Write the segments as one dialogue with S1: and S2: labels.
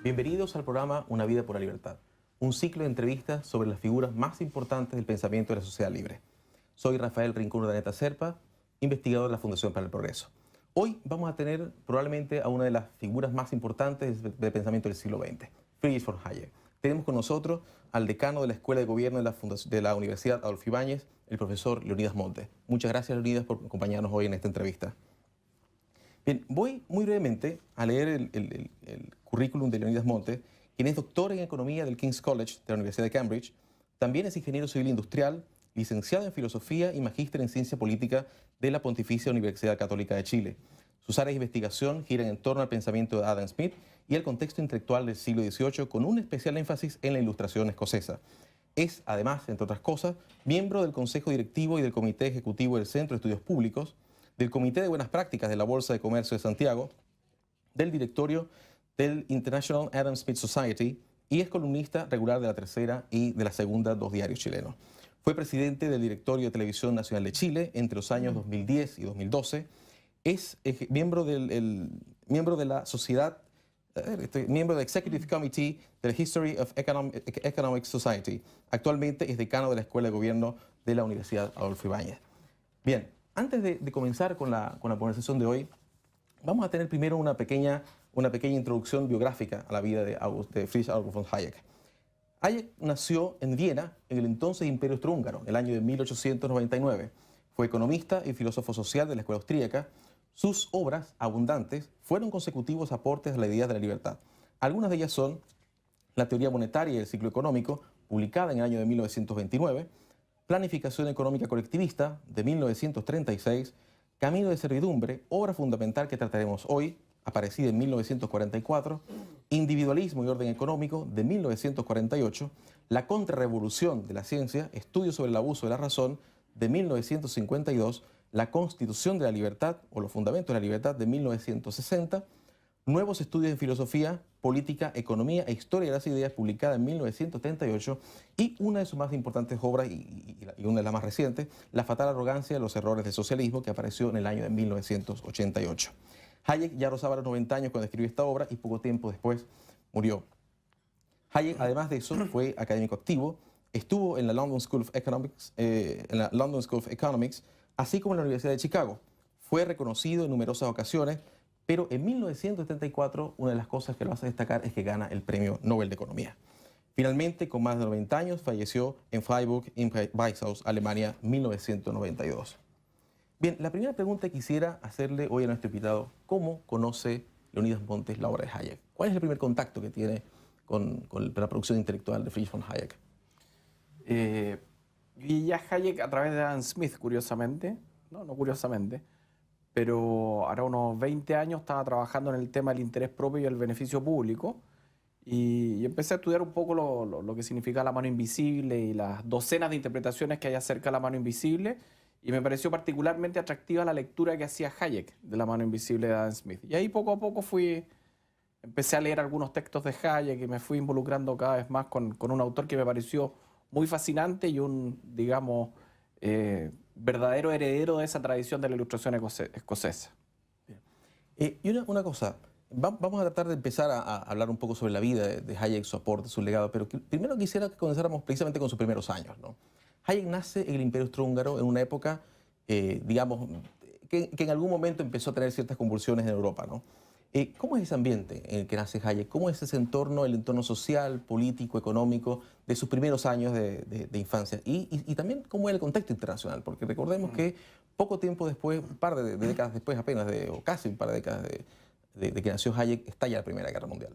S1: Bienvenidos al programa Una vida por la libertad, un ciclo de entrevistas sobre las figuras más importantes del pensamiento de la sociedad libre. Soy Rafael Rincón Urdaneta Serpa, investigador de la Fundación para el Progreso. Hoy vamos a tener probablemente a una de las figuras más importantes del pensamiento del siglo XX, Friedrich von Hayek. Tenemos con nosotros al decano de la Escuela de Gobierno de la Universidad Adolfo Ibáñez, el profesor Leonidas Montes. Muchas gracias, Leonidas, por acompañarnos hoy en esta entrevista. Bien, voy muy brevemente a leer el currículum de Leonidas Montes, quien es doctor en Economía del King's College de la Universidad de Cambridge. También es ingeniero civil industrial, licenciado en Filosofía y magíster en Ciencia Política de la Pontificia Universidad Católica de Chile. Sus áreas de investigación giran en torno al pensamiento de Adam Smith y el contexto intelectual del siglo XVIII, con un especial énfasis en la Ilustración escocesa. Es, además, entre otras cosas, miembro del Consejo Directivo y del Comité Ejecutivo del Centro de Estudios Públicos, del Comité de Buenas Prácticas de la Bolsa de Comercio de Santiago, del directorio del International Adam Smith Society y es columnista regular de La Tercera y de La Segunda, dos diarios chilenos. Fue presidente del Directorio de Televisión Nacional de Chile entre los años 2010 y 2012. Es miembro de la sociedad, miembro del Executive Committee de la History of Economic Society. Actualmente es decano de la Escuela de Gobierno de la Universidad Adolfo Ibáñez. Bien, antes de comenzar con la conversación de hoy, vamos a tener primero una pequeña introducción biográfica a la vida de Friedrich August von Hayek. Hayek nació en Viena, en el entonces Imperio Austrohúngaro, en el año de 1899. Fue economista y filósofo social de la escuela austríaca. Sus obras, abundantes, fueron consecutivos aportes a la idea de la libertad. Algunas de ellas son La teoría monetaria y el ciclo económico, publicada en el año de 1929, Planificación económica colectivista, de 1936, Camino de servidumbre, obra fundamental que trataremos hoy, aparecida en 1944, Individualismo y orden económico, de 1948, La contrarrevolución de la ciencia, estudio sobre el abuso de la razón, de 1952, La constitución de la libertad o los fundamentos de la libertad, de 1960, Nuevos estudios en filosofía, política, economía e historia de las ideas, publicada en 1938, y una de sus más importantes obras, y una de las más recientes, La fatal arrogancia de los errores del socialismo, que apareció en el año de 1988. Hayek ya rozaba los 90 años cuando escribió esta obra y poco tiempo después murió. Hayek, además de eso, fue académico activo, estuvo en la London School of Economics, así como en la Universidad de Chicago. Fue reconocido en numerosas ocasiones, pero en 1974 una de las cosas que lo hace destacar es que gana el Premio Nobel de Economía. Finalmente, con más de 90 años, falleció en Freiburg, en Weißhaus, Alemania, 1992. Bien, la primera pregunta que quisiera hacerle hoy a nuestro invitado: ¿cómo conoce Leonidas Montes la obra de Hayek? ¿Cuál es el primer contacto que tiene con la producción intelectual de Friedrich von Hayek?
S2: Y ya Hayek a través de Adam Smith, curiosamente, no curiosamente, pero ahora unos 20 años estaba trabajando en el tema del interés propio y el beneficio público, y empecé a estudiar un poco lo que significa la mano invisible y las docenas de interpretaciones que hay acerca de la mano invisible, y me pareció particularmente atractiva la lectura que hacía Hayek de la mano invisible de Adam Smith. Y ahí poco a poco empecé a leer algunos textos de Hayek y me fui involucrando cada vez más con un autor que me pareció muy fascinante y un, digamos, verdadero heredero de esa tradición de la Ilustración escocesa.
S1: Y una cosa, vamos a tratar de empezar a hablar un poco sobre la vida de Hayek, su aporte, su legado, pero primero quisiera que comenzáramos precisamente con sus primeros años, ¿no? Hayek nace en el Imperio Austrohúngaro en una época, digamos, que en algún momento empezó a tener ciertas convulsiones en Europa, ¿no? ¿Cómo es ese ambiente en el que nace Hayek? ¿Cómo es ese entorno, el entorno social, político, económico de sus primeros años de infancia? Y también cómo es el contexto internacional, porque recordemos que poco tiempo después, un par de décadas después apenas, o casi un par de décadas de que nació Hayek, estalla la Primera Guerra Mundial.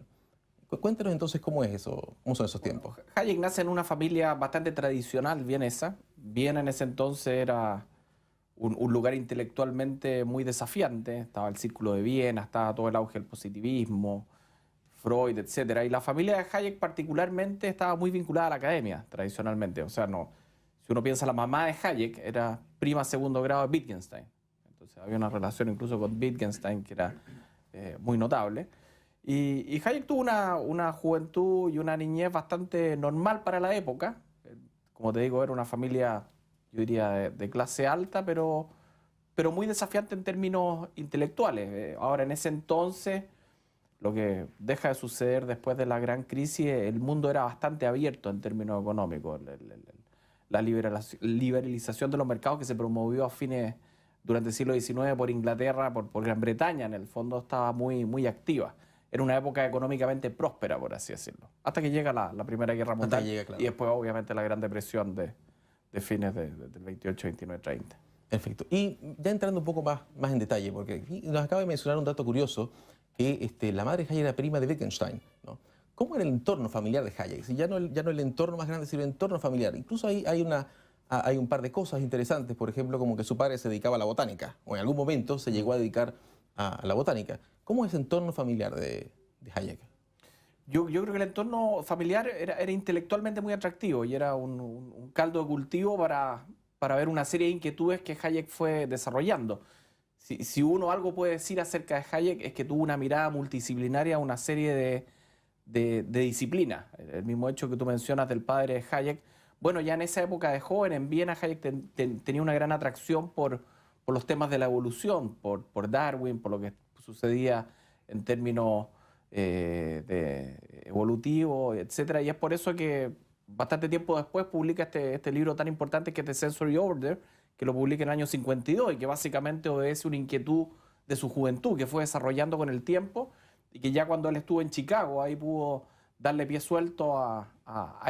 S1: Cuéntenos entonces cómo es eso, cómo son esos tiempos.
S2: Bueno, Hayek nace en una familia bastante tradicional vienesa. Viena en ese entonces era un lugar intelectualmente muy desafiante. Estaba el Círculo de Viena, estaba todo el auge del positivismo, Freud, etc. Y la familia de Hayek particularmente estaba muy vinculada a la academia, tradicionalmente. O sea, no, si uno piensa, la mamá de Hayek era prima segundo grado de Wittgenstein. Entonces había una relación incluso con Wittgenstein que era muy notable. Y Hayek tuvo una juventud y una niñez bastante normal para la época. Como te digo, era una familia, yo diría, de clase alta, pero muy desafiante en términos intelectuales. Ahora, en ese entonces, lo que deja de suceder después de la gran crisis, el mundo era bastante abierto en términos económicos. La liberalización de los mercados que se promovió durante el siglo XIX por Inglaterra, por Gran Bretaña, en el fondo estaba muy activa. Era una época económicamente próspera, por así decirlo. Hasta que llega la Primera Guerra Mundial y después, obviamente, la Gran Depresión de fines del 28, 29, 30.
S1: Perfecto. Y ya entrando un poco más en detalle, porque nos acaba de mencionar un dato curioso, que la madre de Hayek era prima de Wittgenstein, ¿no? ¿Cómo era el entorno familiar de Hayek? Si ya no el entorno más grande, sino el entorno familiar. Incluso hay un par de cosas interesantes, por ejemplo, como que su padre se dedicaba a la botánica, o en algún momento se llegó a dedicar a la botánica. ¿Cómo es el entorno familiar de Hayek?
S2: Yo creo que el entorno familiar era intelectualmente muy atractivo y era un caldo de cultivo para ver una serie de inquietudes que Hayek fue desarrollando. Si uno algo puede decir acerca de Hayek es que tuvo una mirada multidisciplinaria a una serie de disciplinas. El mismo hecho que tú mencionas del padre de Hayek. Bueno, ya en esa época de joven, en Viena, Hayek tenía una gran atracción por los temas de la evolución, por Darwin, por lo que sucedía en términos evolutivo, etcétera. Y es por eso que bastante tiempo después publica este libro tan importante que es The Sensory Order, que lo publica en el año 52 y que básicamente obedece una inquietud de su juventud que fue desarrollando con el tiempo y que ya cuando él estuvo en Chicago ahí pudo darle pie suelto a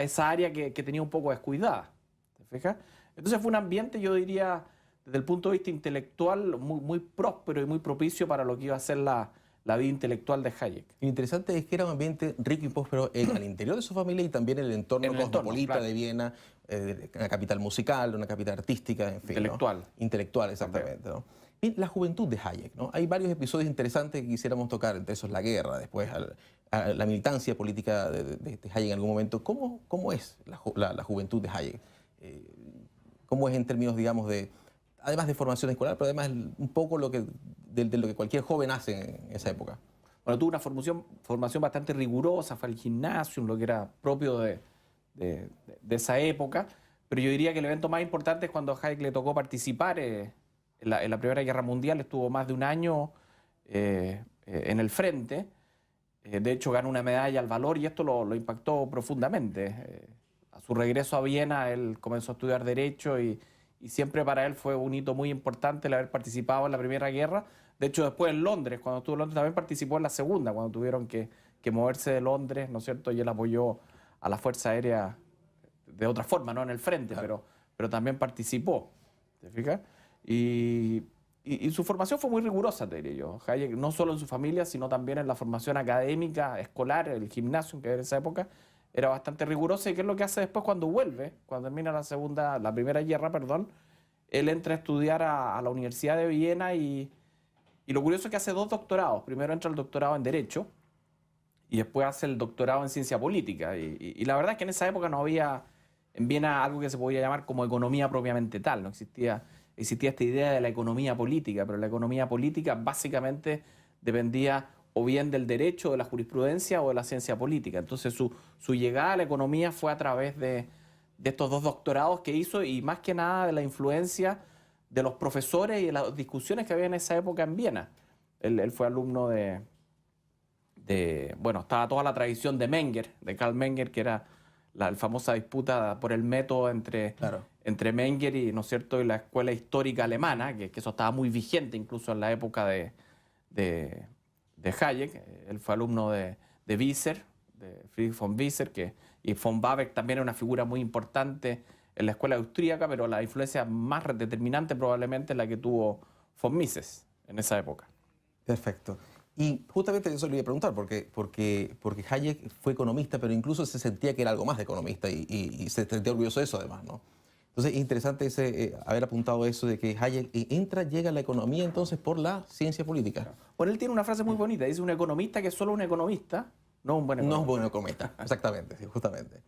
S2: esa área que tenía un poco descuidada. ¿Te fijas? Entonces fue un ambiente, yo diría, desde el punto de vista intelectual, muy próspero y muy propicio para lo que iba a ser la vida intelectual de Hayek.
S1: Lo interesante es que era un ambiente rico y próspero al interior de su familia y también en el entorno cosmopolita, claro, de Viena, una capital musical, una capital artística, en fin.
S2: Intelectual.
S1: ¿No? Intelectual, exactamente. ¿No? Y la juventud de Hayek, ¿no? Hay varios episodios interesantes que quisiéramos tocar, entre esos la guerra, después a la militancia política de Hayek en algún momento. ¿Cómo es la juventud de Hayek? ¿Cómo es en términos, digamos, además de formación escolar, pero además un poco de lo que cualquier joven hace en esa época?
S2: Bueno, tuvo una formación bastante rigurosa, fue al gimnasio, lo que era propio de esa época, pero yo diría que el evento más importante es cuando a Hayek le tocó participar en la Primera Guerra Mundial. Estuvo más de un año en el frente. De hecho, ganó una medalla al valor y esto lo impactó profundamente. A su regreso a Viena, él comenzó a estudiar Derecho y siempre para él fue un hito muy importante el haber participado en la Primera Guerra. De hecho, después en Londres, cuando estuvo en Londres, también participó en la Segunda, cuando tuvieron que moverse de Londres, ¿no es cierto? Y él apoyó a la Fuerza Aérea de otra forma, no en el frente, claro, pero también participó. ¿Te fijas? Y su formación fue muy rigurosa, te diría yo. Hayek, no solo en su familia, sino también en la formación académica, escolar, el gimnasio, que era en esa época, era bastante rigurosa. ¿Y qué es lo que hace después cuando vuelve? Cuando termina la Primera Guerra, perdón, él entra a estudiar a la Universidad de Viena y lo curioso es que hace 2 doctorados. Primero entra el doctorado en Derecho y después hace el doctorado en Ciencia Política. Y la verdad es que en esa época no había en Viena algo que se podría llamar como economía propiamente tal. No existía esta idea de la economía política, pero la economía política básicamente dependía o bien del derecho, de la jurisprudencia o de la ciencia política. Entonces su llegada a la economía fue a través de estos 2 doctorados que hizo y más que nada de la influencia de los profesores y de las discusiones que había en esa época en Viena. Él fue alumno bueno, estaba toda la tradición de Menger, de Karl Menger, que era la famosa disputa por el método entre Menger y, ¿no es cierto?, y la escuela histórica alemana, que eso estaba muy vigente incluso en la época de Hayek. Él fue alumno de Wieser, de Friedrich von Wieser, y von Babeck también era una figura muy importante en la escuela austríaca, pero la influencia más determinante probablemente es la que tuvo von Mises en esa época.
S1: Perfecto. Y justamente eso le iba a preguntar, porque Hayek fue economista, pero incluso se sentía que era algo más de economista y se sentía orgulloso de eso además, ¿no? Entonces es interesante haber apuntado eso de que Hayek llega a la economía entonces por la ciencia política.
S2: Bueno, él tiene una frase muy bonita, dice: un economista que es solo un economista, no un buen economista.
S1: No es un buen economista, exactamente, sí, justamente.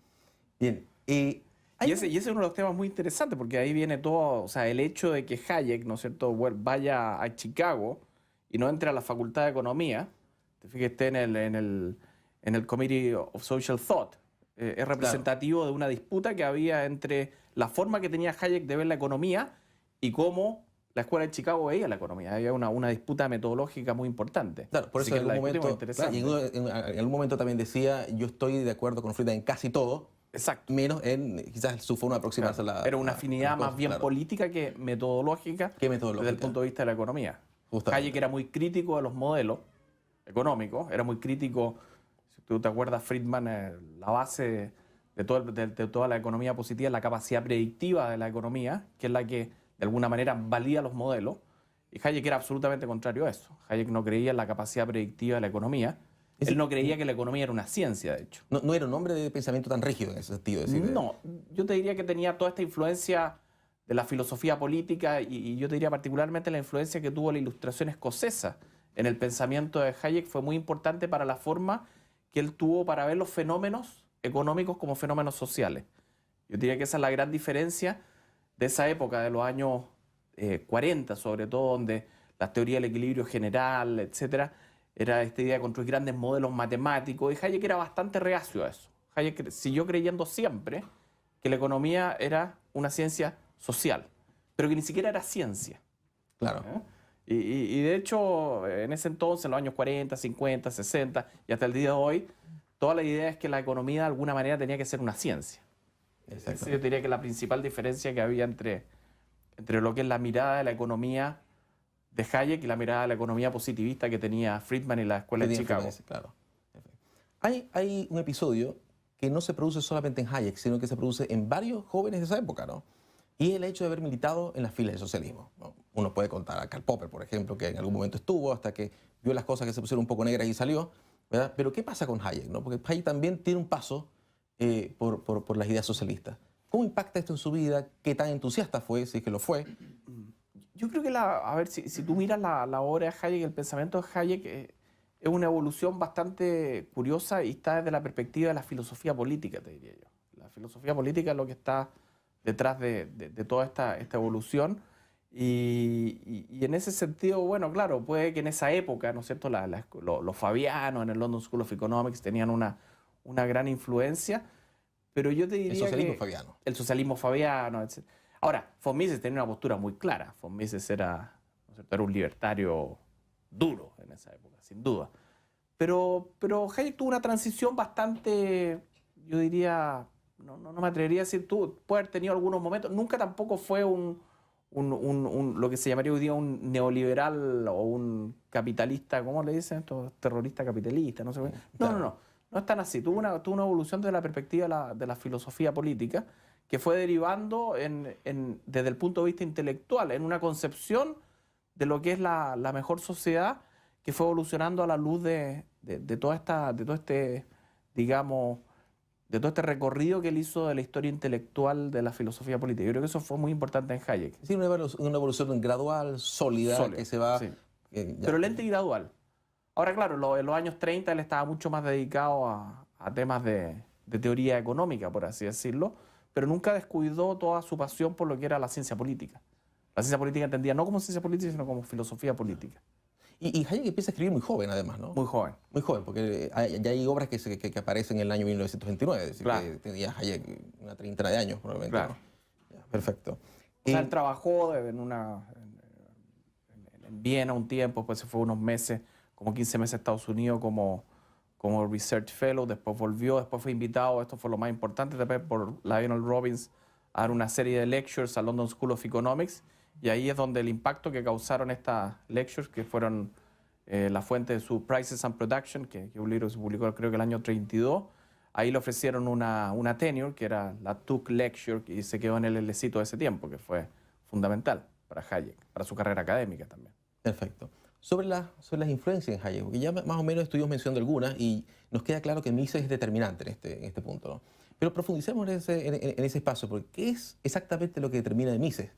S1: Bien,
S2: y ese es uno de los temas muy interesantes, porque ahí viene todo, o sea, el hecho de que Hayek, ¿no es cierto?, vaya a Chicago y no entre a la Facultad de Economía, te fijas, esté en el Committee of Social Thought, es representativo de una disputa que había entre la forma que tenía Hayek de ver la economía y cómo la escuela de Chicago veía la economía. Había una disputa metodológica muy importante.
S1: Claro, por
S2: Así
S1: eso
S2: que
S1: en
S2: la
S1: algún
S2: discutimos
S1: momento, claro,
S2: interesante.
S1: en algún momento también decía, yo estoy de acuerdo con Friedman en casi todo,
S2: Exacto.
S1: menos en quizás su forma de aproximarse
S2: Claro.
S1: a,
S2: Era una
S1: a las
S2: afinidad más
S1: cosas,
S2: bien
S1: claro.
S2: política que metodológica
S1: ¿Qué
S2: desde el
S1: metodológica?
S2: punto de vista de la economía.
S1: Justamente.
S2: Hayek era muy crítico de los modelos económicos, era muy crítico, si tú te acuerdas, Friedman, la base de toda la economía positiva es la capacidad predictiva de la economía, que es la que de alguna manera valida los modelos, y Hayek era absolutamente contrario a eso. Hayek no creía en la capacidad predictiva de la economía,
S1: Es
S2: él
S1: decir,
S2: no creía que la economía era una ciencia, de hecho.
S1: no era un hombre de pensamiento tan rígido en ese sentido. Es decir,
S2: No, yo te diría que tenía toda esta influencia de la filosofía política y yo te diría particularmente la influencia que tuvo la Ilustración escocesa en el pensamiento de Hayek fue muy importante para la forma que él tuvo para ver los fenómenos económicos como fenómenos sociales. Yo diría que esa es la gran diferencia de esa época, de los años 40 sobre todo, donde la teoría del equilibrio general, etcétera, era esta idea de construir grandes modelos matemáticos, y Hayek era bastante reacio a eso. Hayek siguió creyendo siempre que la economía era una ciencia social, pero que ni siquiera era ciencia.
S1: claro.
S2: ¿Eh? Y de hecho, en ese entonces, en los años 40, 50, 60 y hasta el día de hoy, toda la idea es que la economía de alguna manera tenía que ser una ciencia.
S1: Exacto.
S2: Esa yo diría que la principal diferencia que había entre lo que es la mirada de la economía de Hayek y la mirada de la economía positivista que tenía Friedman y la escuela de
S1: Tenía
S2: Chicago.
S1: influencia, claro. Hay un episodio que no se produce solamente en Hayek, sino que se produce en varios jóvenes de esa época, ¿no? Y el hecho de haber militado en las filas del socialismo, ¿no? Uno puede contar a Karl Popper, por ejemplo, que en algún momento estuvo hasta que vio las cosas que se pusieron un poco negras y salió, ¿verdad? Pero ¿qué pasa con Hayek, no? Porque Hayek también tiene un paso por las ideas socialistas. ¿Cómo impacta esto en su vida? ¿Qué tan entusiasta fue, si es que lo fue?
S2: Yo creo que, a ver, si tú miras la obra de Hayek, el pensamiento de Hayek es una evolución bastante curiosa y está desde la perspectiva de la filosofía política, te diría yo. La filosofía política es lo que está detrás de toda esta evolución y en ese sentido, bueno, claro, puede que en esa época, ¿no es cierto?, los fabianos en el London School of Economics tenían una gran influencia, pero yo te
S1: El
S2: diría
S1: socialismo
S2: que
S1: fabiano.
S2: el socialismo fabiano, etc. Ahora, von Mises tenía una postura muy clara. Von Mises era, ¿no es cierto?, era un libertario duro en esa época, sin duda. Pero Hayek tuvo una transición bastante, yo diría, no me atrevería a decir, puede haber tenido algunos momentos, nunca tampoco fue lo que se llamaría hoy día un neoliberal o un capitalista, ¿cómo le dicen estos terroristas capitalistas? No sé.
S1: Claro.
S2: No es tan así. Tuvo una evolución desde la perspectiva de la filosofía política que fue derivando desde el punto de vista intelectual, en una concepción de lo que es la mejor sociedad que fue evolucionando a la luz de todo este, digamos, de todo este recorrido que él hizo de la historia intelectual de la filosofía política. Yo creo que eso fue muy importante en Hayek.
S1: Sí, una evolución gradual, sólida,
S2: Sólido,
S1: que se va...
S2: sí.
S1: ya.
S2: Pero lenta y gradual. Ahora, claro, en los años 30 él estaba mucho más dedicado a temas de teoría económica, por así decirlo, pero nunca descuidó toda su pasión por lo que era la ciencia política. La ciencia política entendida no como ciencia política, sino como filosofía política.
S1: Y Hayek empieza a escribir muy joven, además, ¿no?
S2: Muy joven.
S1: Muy joven, porque ya hay obras que aparecen en el año 1929, es decir,
S2: Claro.
S1: que tenía Hayek una treintena de años, probablemente.
S2: Claro.
S1: ¿No? Ya, perfecto.
S2: O sea, él trabajó en Viena un tiempo, después se fue unos meses, como 15 meses a Estados Unidos como Research Fellow, después volvió, después fue invitado, esto fue lo más importante, después por Lionel Robbins, a dar una serie de lectures a London School of Economics, y ahí es donde el impacto que causaron estas lectures, que fueron la fuente de su Prices and Production, que un libro que se publicó creo que el año 32, ahí le ofrecieron una tenure, que era la Tuck Lecture, y se quedó en el LSI todo ese tiempo, que fue fundamental para Hayek, para su carrera académica también.
S1: Perfecto. Sobre las influencias en Hayek, porque ya más o menos estuvimos mencionando algunas y nos queda claro que Mises es determinante en este punto, ¿no? Pero profundicemos en ese espacio, porque ¿qué es exactamente lo que determina de Mises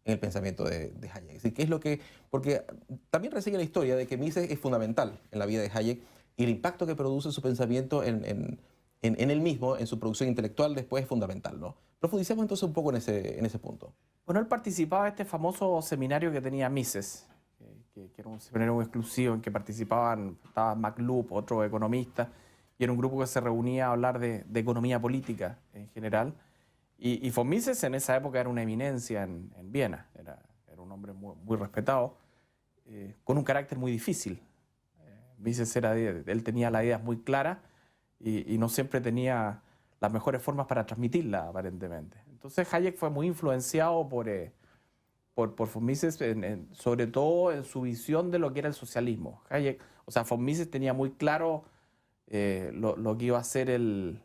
S1: en el pensamiento de Hayek? Es decir, ¿qué es lo que...? Porque también resigue la historia de que Mises es fundamental en la vida de Hayek y el impacto que produce su pensamiento en él mismo, en su producción intelectual, después es fundamental, ¿no? Profundicemos entonces un poco en ese punto.
S2: Bueno, él participaba de este famoso seminario que tenía Mises, que era un seminario muy exclusivo en que estaba McLuhan, otro economista, y era un grupo que se reunía a hablar de economía política en general. Y von Mises en esa época era una eminencia en Viena, era un hombre muy, muy respetado, con un carácter muy difícil. Mises él tenía las ideas muy claras y no siempre tenía las mejores formas para transmitirlas, aparentemente. Entonces Hayek fue muy influenciado por von Mises, sobre todo en su visión de lo que era el socialismo. Von Mises tenía muy claro lo que iba a ser el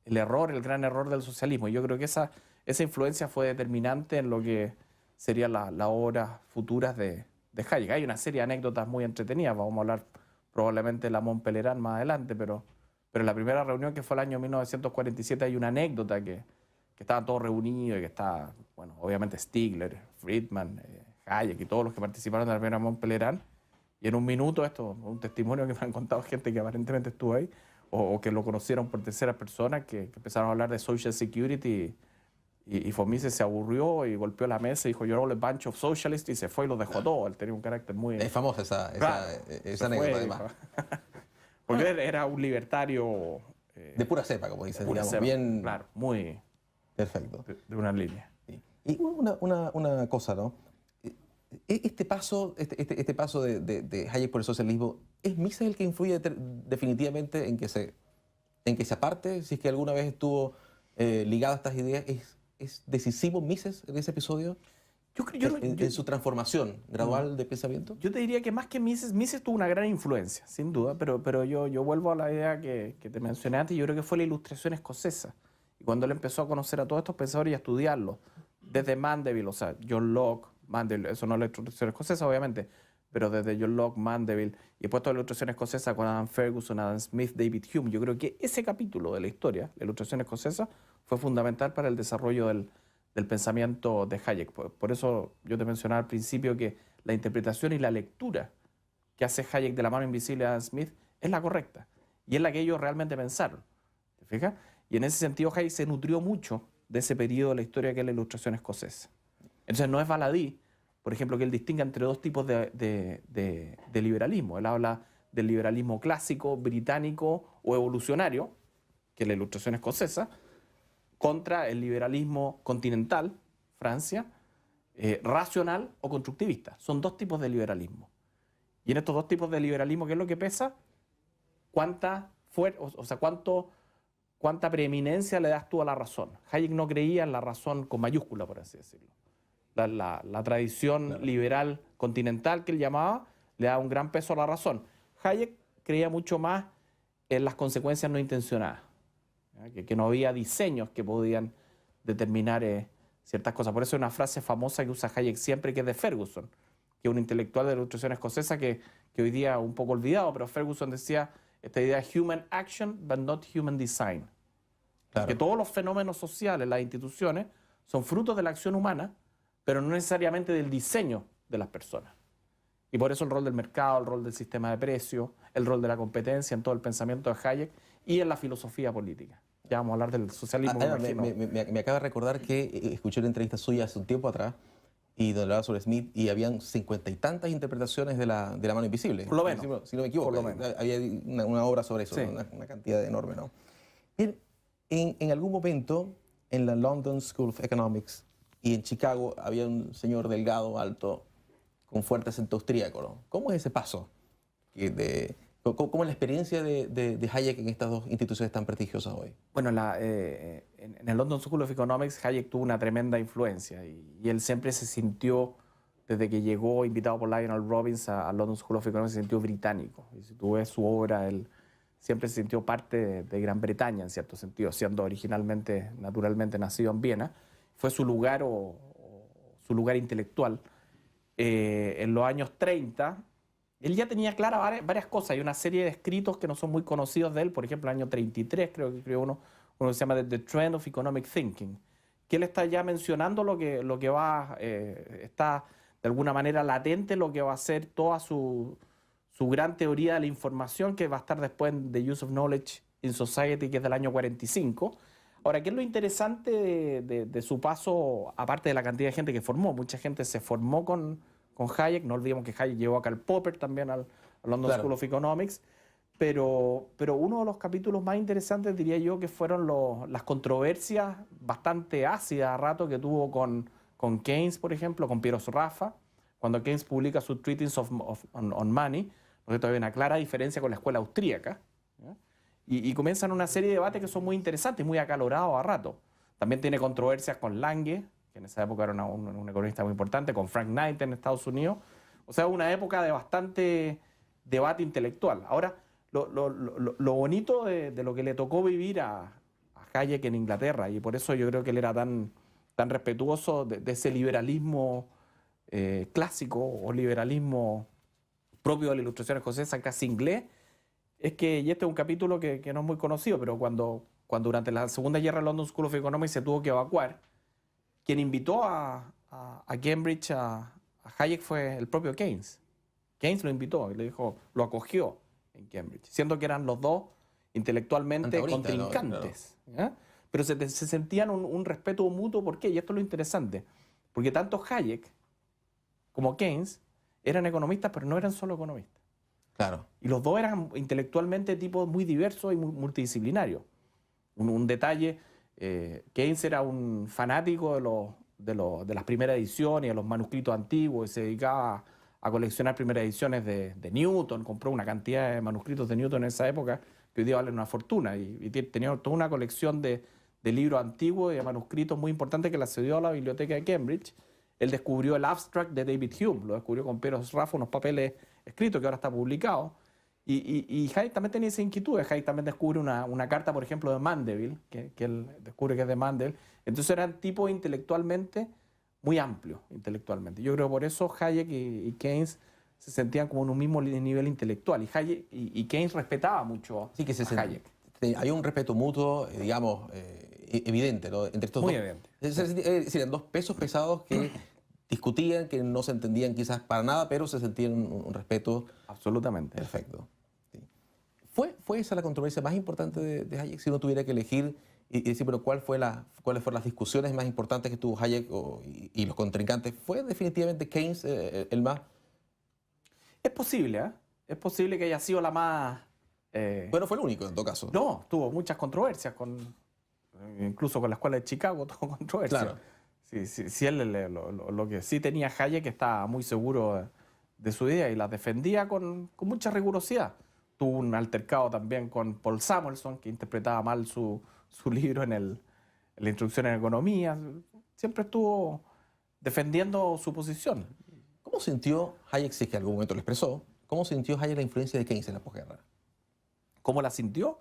S2: gran error del socialismo. Y yo creo que esa influencia fue determinante en lo que serían las obras futuras de Hayek. Hay una serie de anécdotas muy entretenidas, vamos a hablar probablemente de la Mont Pelerin más adelante, pero en la primera reunión, que fue el año 1947, hay una anécdota que estaban todos reunidos y que está, bueno, obviamente Stigler, Friedman, Hayek y todos los que participaron de la primera Mont Pelerin. Y en un minuto, esto un testimonio que me han contado gente que aparentemente estuvo ahí, o que lo conocieron por terceras personas, que empezaron a hablar de Social Security, y von Mises se aburrió y golpeó la mesa y dijo, "You're all a bunch of socialists", y se fue y los dejó todos. Él tenía un carácter muy...
S1: Es famosa esa anécdota, además.
S2: Porque él era un libertario...
S1: de pura cepa, como dicen,
S2: pura
S1: digamos,
S2: cepa,
S1: bien...
S2: Claro, muy...
S1: Perfecto.
S2: De una línea.
S1: Sí. Y una cosa, ¿no? Este paso de Hayek por el socialismo, ¿es Mises el que influye definitivamente en que se aparte? Si es que alguna vez estuvo ligado a estas ideas, ¿es decisivo Mises en ese episodio? En su transformación gradual de pensamiento.
S2: Yo te diría que más que Mises tuvo una gran influencia, sin duda, pero yo vuelvo a la idea que te mencioné antes. Yo creo que fue la Ilustración escocesa. Y cuando él empezó a conocer a todos estos pensadores y a estudiarlos, desde Mandeville, o sea, John Locke, Mandeville, eso no es la Ilustración escocesa, obviamente, pero desde John Locke, Mandeville, y después toda la Ilustración escocesa con Adam Ferguson, Adam Smith, David Hume, yo creo que ese capítulo de la historia, la Ilustración escocesa, fue fundamental para el desarrollo del pensamiento de Hayek. Por eso yo te mencionaba al principio que la interpretación y la lectura que hace Hayek de la mano invisible de Adam Smith es la correcta, y es la que ellos realmente pensaron. ¿Te fijas? Y en ese sentido Hayek se nutrió mucho de ese periodo de la historia que es la Ilustración escocesa. Entonces no es baladí, por ejemplo, que él distinga entre dos tipos de liberalismo. Él habla del liberalismo clásico, británico o evolucionario, que es la Ilustración escocesa, contra el liberalismo continental, Francia, racional o constructivista. Son dos tipos de liberalismo. Y en estos dos tipos de liberalismo, ¿qué es lo que pesa? ¿Cuánta preeminencia le das tú a la razón? Hayek no creía en la razón con mayúscula, por así decirlo. La tradición liberal continental que él llamaba le daba un gran peso a la razón. Hayek creía mucho más en las consecuencias no intencionadas, que no había diseños que podían determinar ciertas cosas. Por eso hay una frase famosa que usa Hayek siempre, que es de Ferguson, que es un intelectual de la Ilustración escocesa que hoy día un poco olvidado, pero Ferguson decía esta idea: human action but not human design. Claro. Que todos los fenómenos sociales, las instituciones, son frutos de la acción humana, pero no necesariamente del diseño de las personas. Y por eso el rol del mercado, el rol del sistema de precios, el rol de la competencia en todo el pensamiento de Hayek y en la filosofía política. Ya vamos a hablar del socialismo.
S1: Me acaba de recordar que escuché una entrevista suya hace un tiempo atrás y donde hablaba sobre Smith y habían 50 y tantas interpretaciones de la mano invisible.
S2: Por lo menos.
S1: Si no me equivoco.
S2: Por lo menos.
S1: Había una obra sobre eso,
S2: sí.
S1: una cantidad enorme, ¿no? Bien, en algún momento en la London School of Economics y en Chicago había un señor delgado, alto, con fuerte acento austríaco, ¿no? ¿Cómo es ese paso? ¿Cómo es la experiencia de Hayek en estas dos instituciones tan prestigiosas hoy?
S2: Bueno, en el London School of Economics Hayek tuvo una tremenda influencia y él siempre se sintió, desde que llegó invitado por Lionel Robbins a London School of Economics, se sintió británico. Y si tú ves su obra, él siempre se sintió parte de Gran Bretaña, en cierto sentido, siendo originalmente, naturalmente nacido en Viena. Fue su lugar su lugar intelectual. En los años 30, él ya tenía claras varias cosas. Hay una serie de escritos que no son muy conocidos de él. Por ejemplo, el año 33 creo que escribió uno que se llama The Trend of Economic Thinking, que él está ya mencionando lo que va, está de alguna manera latente lo que va a ser toda su gran teoría de la información, que va a estar después en The Use of Knowledge in Society, que es del año 45. Ahora, ¿qué es lo interesante de su paso, aparte de la cantidad de gente que formó? Mucha gente se formó con Hayek. No olvidemos que Hayek llevó a Karl Popper también al London School of Economics. Pero uno de los capítulos más interesantes, diría yo, que fueron las controversias bastante ácidas a rato que tuvo con con Keynes, por ejemplo, con Piero Sraffa, cuando Keynes publica su Treatise on Money, donde todavía hay una clara diferencia con la escuela austríaca, ¿ya? Y comienzan una serie de debates que son muy interesantes, muy acalorados a rato. También tiene controversias con Lange, que en esa época era un economista muy importante, con Frank Knight en Estados Unidos. O sea, una época de bastante debate intelectual. Ahora, lo bonito de lo que le tocó vivir a Hayek en Inglaterra, y por eso yo creo que él era tan respetuoso de ese liberalismo clásico o liberalismo propio de la Ilustración escocesa, casi inglés, es que, y este es un capítulo que no es muy conocido, pero cuando durante la Segunda Guerra de London School of Economics se tuvo que evacuar, quien invitó a Cambridge a Hayek fue el propio Keynes. Keynes lo invitó y le dijo, lo acogió en Cambridge, siendo que eran los dos intelectualmente contrincantes. ¿Ya? Pero se sentían un respeto mutuo. ¿Por qué? Y esto es lo interesante. Porque tanto Hayek como Keynes eran economistas, pero no eran solo economistas.
S1: Claro.
S2: Y los dos eran intelectualmente tipos muy diversos y muy multidisciplinarios. Un detalle, Keynes era un fanático de las primeras ediciones, de los manuscritos antiguos, y se dedicaba a coleccionar primeras ediciones de Newton, compró una cantidad de manuscritos de Newton en esa época que hoy día valen una fortuna, y tenía toda una colección de libros antiguos y de manuscritos muy importantes que la cedió a la biblioteca de Cambridge. Él descubrió el abstract de David Hume, lo descubrió con Piero Sraffa, unos papeles escritos que ahora está publicado. Y Hayek también tenía esa inquietud. Hayek también descubre una carta, por ejemplo, de Mandeville, que él descubre que es de Mandeville. Entonces eran tipos intelectualmente muy amplios, intelectualmente. Yo creo por eso Hayek y Keynes se sentían como en un mismo nivel intelectual. Y Keynes respetaba mucho
S1: Sí, que
S2: a Hayek.
S1: Hay un respeto mutuo, digamos, evidente, ¿no? Entre estos
S2: Muy
S1: dos.
S2: evidente.
S1: Es decir, eran dos pesos pesados que discutían, que no se entendían quizás para nada, pero se sentían un respeto.
S2: Absolutamente.
S1: Perfecto. Sí. ¿Fue esa la controversia más importante de Hayek? Si uno tuviera que elegir y decir, pero ¿cuáles fueron las discusiones más importantes que tuvo Hayek y los contrincantes? ¿Fue definitivamente Keynes el más?
S2: Es posible, ¿eh? Es posible que haya sido la más...
S1: Bueno, fue el único en todo caso.
S2: No, tuvo muchas controversias, incluso con la escuela de Chicago tuvo controversias.
S1: Claro.
S2: Sí, lo que sí tenía Hayek, que estaba muy seguro de su idea y las defendía con mucha rigurosidad. Tuvo un altercado también con Paul Samuelson, que interpretaba mal su libro en la introducción en economía. Siempre estuvo defendiendo su posición.
S1: ¿Cómo sintió Hayek, si es que en algún momento lo expresó, cómo sintió Hayek la influencia de Keynes en la posguerra?
S2: ¿Cómo la sintió?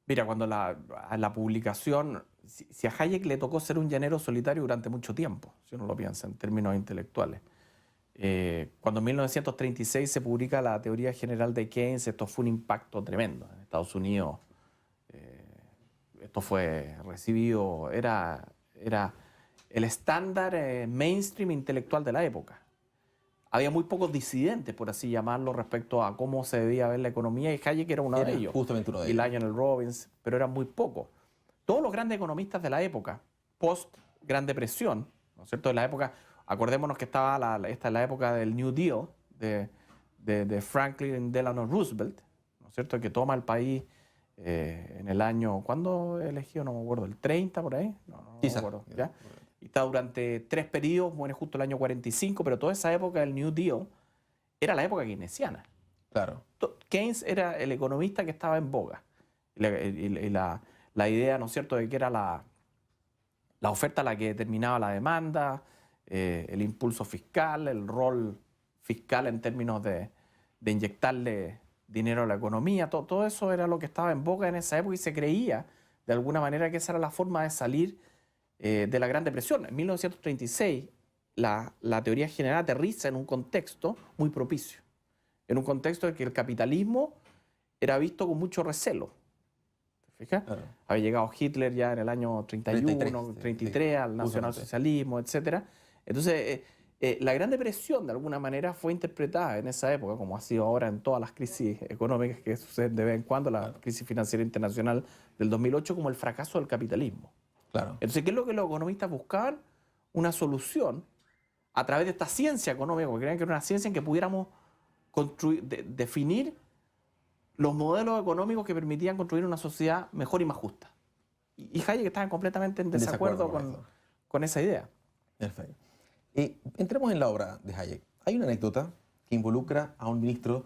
S2: Mira, cuando a la publicación, si a Hayek le tocó ser un llanero solitario durante mucho tiempo, si uno lo piensa en términos intelectuales. Cuando en 1936 se publica la teoría general de Keynes, esto fue un impacto tremendo. En Estados Unidos esto fue recibido, era el estándar mainstream intelectual de la época. Había muy pocos disidentes, por así llamarlo, respecto a cómo se debía ver la economía, y Hayek era uno de ellos.
S1: Justamente uno de ellos.
S2: Y Lionel Robbins, pero eran muy pocos. Todos los grandes economistas de la época, post-Gran Depresión, ¿no es cierto? De la época, acordémonos que esta es la época del New Deal, de Franklin Delano Roosevelt, ¿no es cierto? Que toma el país en el año, ¿cuándo eligió? No me acuerdo, ¿el 30 por ahí? No me acuerdo, ¿ya? Y está durante 3 periodos, muere justo el año 45, pero toda esa época del New Deal era la época keynesiana.
S1: Claro.
S2: Keynes era el economista que estaba en boga. Y la idea, ¿no es cierto?, de que era la oferta la que determinaba la demanda, el impulso fiscal, el rol fiscal en términos de inyectarle dinero a la economía. Todo eso era lo que estaba en boga en esa época y se creía, de alguna manera, que esa era la forma de salir de la Gran Depresión. En 1936, la teoría general aterriza en un contexto muy propicio, en un contexto en que el capitalismo era visto con mucho recelo. ¿Te fijas? Claro. Había llegado Hitler ya en el año 31, 33 al nacionalsocialismo, etc. Entonces, la Gran Depresión, de alguna manera, fue interpretada en esa época, como ha sido ahora en todas las crisis económicas que suceden de vez en cuando, la crisis financiera internacional del 2008, como el fracaso del capitalismo.
S1: Claro.
S2: Entonces, ¿qué es lo que los economistas buscaban? Una solución a través de esta ciencia económica, porque creían que era una ciencia en que pudiéramos definir los modelos económicos que permitían construir una sociedad mejor y más justa. Y Hayek estaba completamente en desacuerdo con esa idea.
S1: Perfecto. Entremos en la obra de Hayek. Hay una anécdota que involucra a un ministro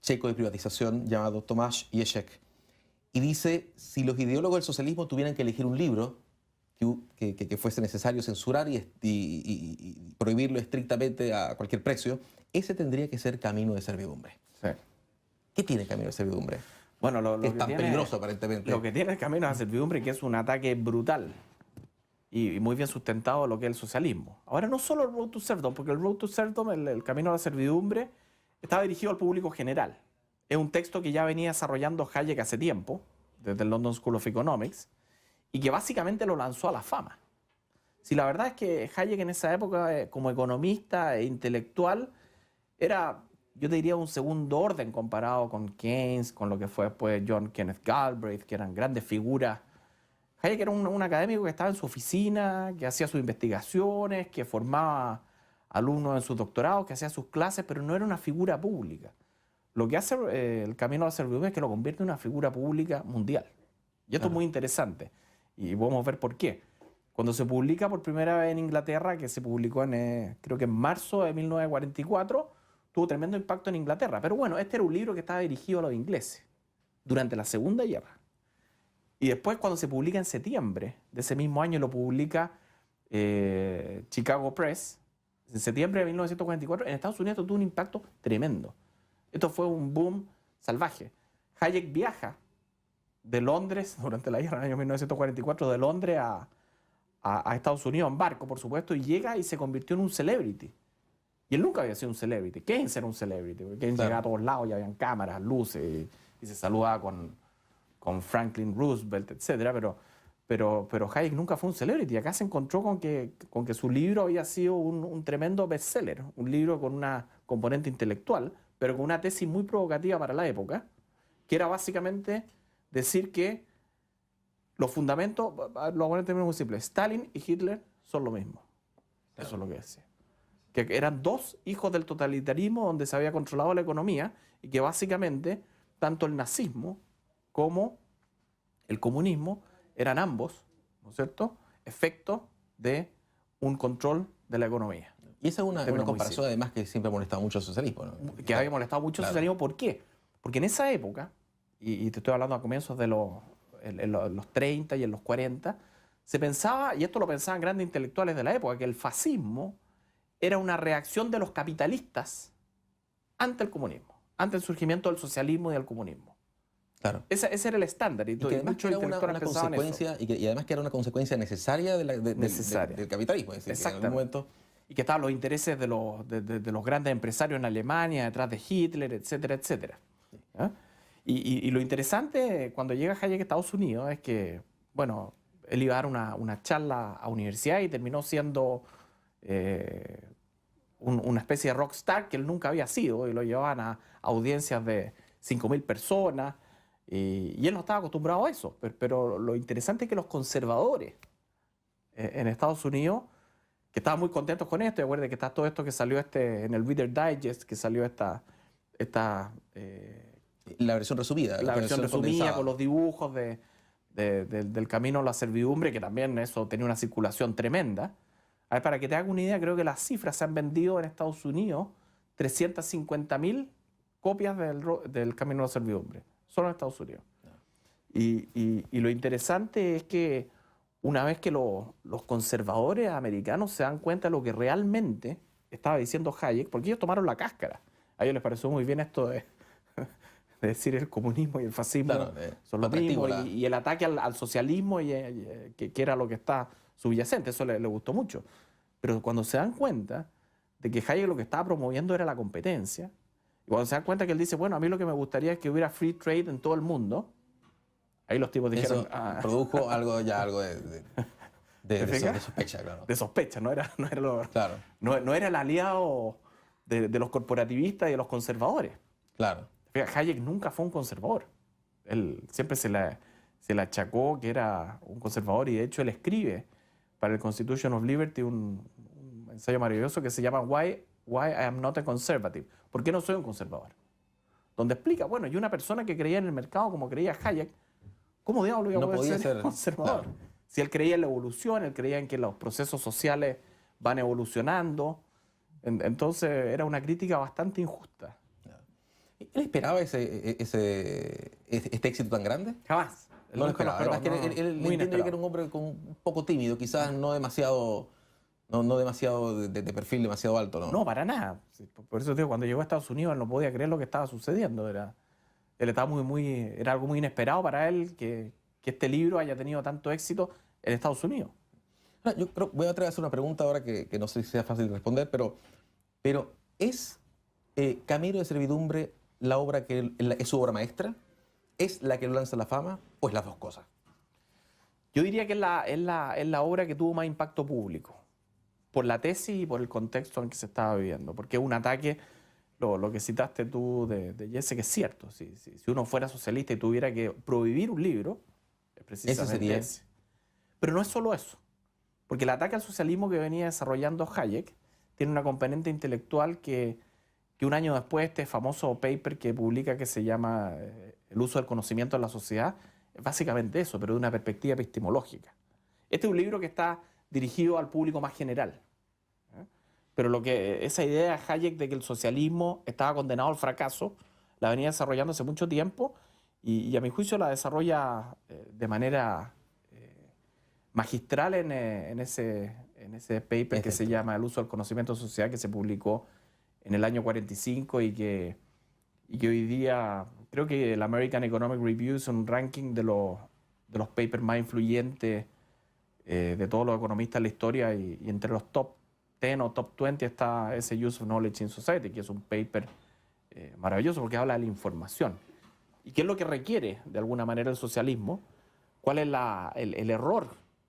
S1: checo de privatización llamado Tomáš Ježek. Y dice, si los ideólogos del socialismo tuvieran que elegir un libro que fuese necesario censurar y prohibirlo estrictamente a cualquier precio, ese tendría que ser Camino de Servidumbre.
S2: Sí.
S1: ¿Qué tiene Camino de Servidumbre?
S2: Bueno, lo
S1: Es
S2: que
S1: tan
S2: tiene,
S1: peligroso aparentemente.
S2: Lo que tiene el Camino de la Servidumbre, que es un ataque brutal y muy bien sustentado a lo que es el socialismo. Ahora, no solo el Road to Serfdom, porque el Road to Serfdom, el Camino de la Servidumbre, estaba dirigido al público general. Es un texto que ya venía desarrollando Hayek hace tiempo, desde el London School of Economics, y que básicamente lo lanzó a la fama. Si la verdad es que Hayek en esa época, como economista e intelectual, era, yo te diría, un segundo orden comparado con Keynes, con lo que fue después John Kenneth Galbraith, que eran grandes figuras. Hayek era un académico que estaba en su oficina, que hacía sus investigaciones, que formaba alumnos en sus doctorados, que hacía sus clases, pero no era una figura pública. Lo que hace el Camino a la Servidumbre es que lo convierte en una figura pública mundial. Y esto es muy interesante. Y podemos ver por qué. Cuando se publica por primera vez en Inglaterra, que se publicó creo que en marzo de 1944, tuvo tremendo impacto en Inglaterra. Pero bueno, este era un libro que estaba dirigido a los ingleses durante la Segunda Guerra. Y después, cuando se publica en septiembre de ese mismo año, lo publica Chicago Press, en septiembre de 1944, en Estados Unidos tuvo un impacto tremendo. Esto fue un boom salvaje. Hayek viaja de Londres, durante la guerra del año 1944, de Londres a Estados Unidos en barco, por supuesto, y llega y se convirtió en un celebrity. Y él nunca había sido un celebrity. Keynes era un celebrity, porque Keynes llegaba a todos lados y habían cámaras, luces, y se saludaba con Franklin Roosevelt, etc. Pero Hayek nunca fue un celebrity. Acá se encontró con que su libro había sido un tremendo bestseller, un libro con una componente intelectual, pero con una tesis muy provocativa para la época, que era básicamente decir que los fundamentos, lo voy a poner en términos muy simples, Stalin y Hitler son lo mismo. Claro. Eso es lo que decía. Que eran dos hijos del totalitarismo donde se había controlado la economía y que básicamente tanto el nazismo como el comunismo eran ambos, ¿no es cierto?, efectos de un control de la economía.
S1: Y esa es una comparación además que siempre ha molestado mucho al socialismo, ¿no?
S2: Que había molestado mucho al socialismo. ¿Por qué? Porque en esa época, y te estoy hablando a comienzos de los 30 y en los 40, se pensaba, y esto lo pensaban grandes intelectuales de la época, que el fascismo era una reacción de los capitalistas ante el comunismo, ante el surgimiento del socialismo y del comunismo.
S1: Claro.
S2: Ese era el estándar. Y
S1: muchos intelectuales pensaban consecuencia, eso. Y además que era una consecuencia necesaria del capitalismo. Es decir, que en algún momento...
S2: Y que estaban los intereses de los grandes empresarios en Alemania, detrás de Hitler, etcétera, etcétera. ¿Ah? Y lo interesante cuando llega Hayek a Estados Unidos es que, bueno, él iba a dar una charla a universidad y terminó siendo una especie de rockstar que él nunca había sido, y lo llevaban a audiencias de 5.000 personas, y él no estaba acostumbrado a eso. Pero lo interesante es que los conservadores en Estados Unidos, que estaban muy contentos con esto, y acuérdense que está todo esto que salió en el Reader Digest, que salió
S1: la versión resumida.
S2: La versión resumida con los dibujos del Camino a la Servidumbre, que también eso tenía una circulación tremenda. A ver, para que te hagas una idea, creo que las cifras se han vendido en Estados Unidos 350.000 copias del Camino a la Servidumbre, solo en Estados Unidos. Y lo interesante es que una vez que los conservadores americanos se dan cuenta de lo que realmente estaba diciendo Hayek, porque ellos tomaron la cáscara. A ellos les pareció muy bien esto de decir el comunismo y el fascismo, claro, son lo mismo, y el ataque al socialismo, que era lo que está subyacente, eso le gustó mucho. Pero cuando se dan cuenta de que Hayek lo que estaba promoviendo era la competencia, y cuando se dan cuenta que él dice, bueno, a mí lo que me gustaría es que hubiera free trade en todo el mundo, ahí los tipos dijeron...
S1: Eso produjo algo de sospecha, claro.
S2: De sospecha, no era
S1: claro.
S2: no era el aliado de los corporativistas y de los conservadores.
S1: Claro.
S2: Hayek nunca fue un conservador. Él siempre se le achacó que era un conservador, y de hecho él escribe para el Constitution of Liberty un ensayo maravilloso que se llama Why I am not a conservative. ¿Por qué no soy un conservador? Donde explica, bueno, y una persona que creía en el mercado como creía Hayek, ¿cómo diablos iba a poder ser conservador? Claro. Si él creía en la evolución, él creía en que los procesos sociales van evolucionando. Entonces era una crítica bastante injusta.
S1: ¿Él esperaba este éxito tan grande?
S2: Jamás.
S1: No lo esperaba. Además, que él
S2: muy
S1: entiende que era
S2: inesperado.
S1: un hombre un poco tímido, quizás no demasiado, no demasiado de perfil demasiado alto, ¿no?
S2: No, para nada. Sí, por eso digo, cuando llegó a Estados Unidos él no podía creer lo que estaba sucediendo. Él estaba era algo muy inesperado para él que este libro haya tenido tanto éxito en Estados Unidos.
S1: Ahora, yo creo, voy a tratar de hacer una pregunta ahora que no sé si sea fácil de responder, pero ¿es Camino de Servidumbre la obra es su obra maestra? ¿Es la que lo lanza a la fama o es las dos cosas?
S2: Yo diría que es la obra que tuvo más impacto público, por la tesis y por el contexto en que se estaba viviendo, porque es un ataque, lo que citaste tú de Jesse, que es cierto. Si uno fuera socialista y tuviera que prohibir un libro, es precisamente
S1: Ese sería.
S2: ese. Pero no es solo eso, porque el ataque al socialismo que venía desarrollando Hayek tiene una componente intelectual que un año después este famoso paper que publica que se llama El uso del conocimiento en la sociedad, es básicamente eso, pero de una perspectiva epistemológica. Este es un libro que está dirigido al público más general. Pero esa idea de Hayek de que el socialismo estaba condenado al fracaso, la venía desarrollando hace mucho tiempo y a mi juicio la desarrolla de manera magistral en ese paper que se llama El uso del conocimiento en la sociedad, que se publicó en el año 45 y que hoy día creo que el American Economic Review es un ranking de los papers más influyentes de todos los economistas de la historia y entre los top 10 o top 20 está ese Use of Knowledge in Society, que es un paper maravilloso porque habla de la información. ¿Y qué es lo que requiere de alguna manera el socialismo? ¿Cuál es el error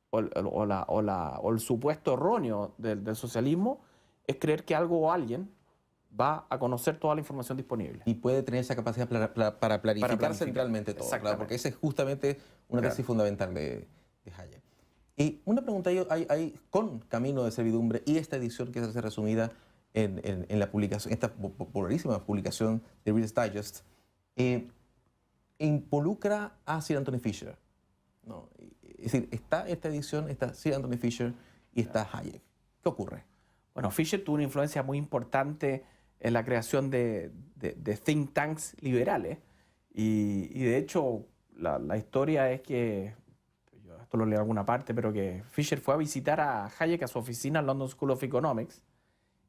S2: o el supuesto erróneo del socialismo? Es creer que algo o alguien va a conocer toda la información disponible.
S1: Y puede tener esa capacidad para planificar centralmente todo, claro, porque esa es justamente una tesis fundamental de Hayek. Y una pregunta hay con Camino de Servidumbre y esta edición que se hace resumida en la publicación, esta popularísima publicación de Reader's Digest, involucra a Sir Anthony Fisher, ¿no? Es decir, está esta edición, está Sir Anthony Fisher y está Hayek. ¿Qué ocurre?
S2: Bueno, Fisher tuvo una influencia muy importante en la creación de think tanks liberales y de hecho la historia es que, esto lo leí en alguna parte, pero que Fisher fue a visitar a Hayek a su oficina en London School of Economics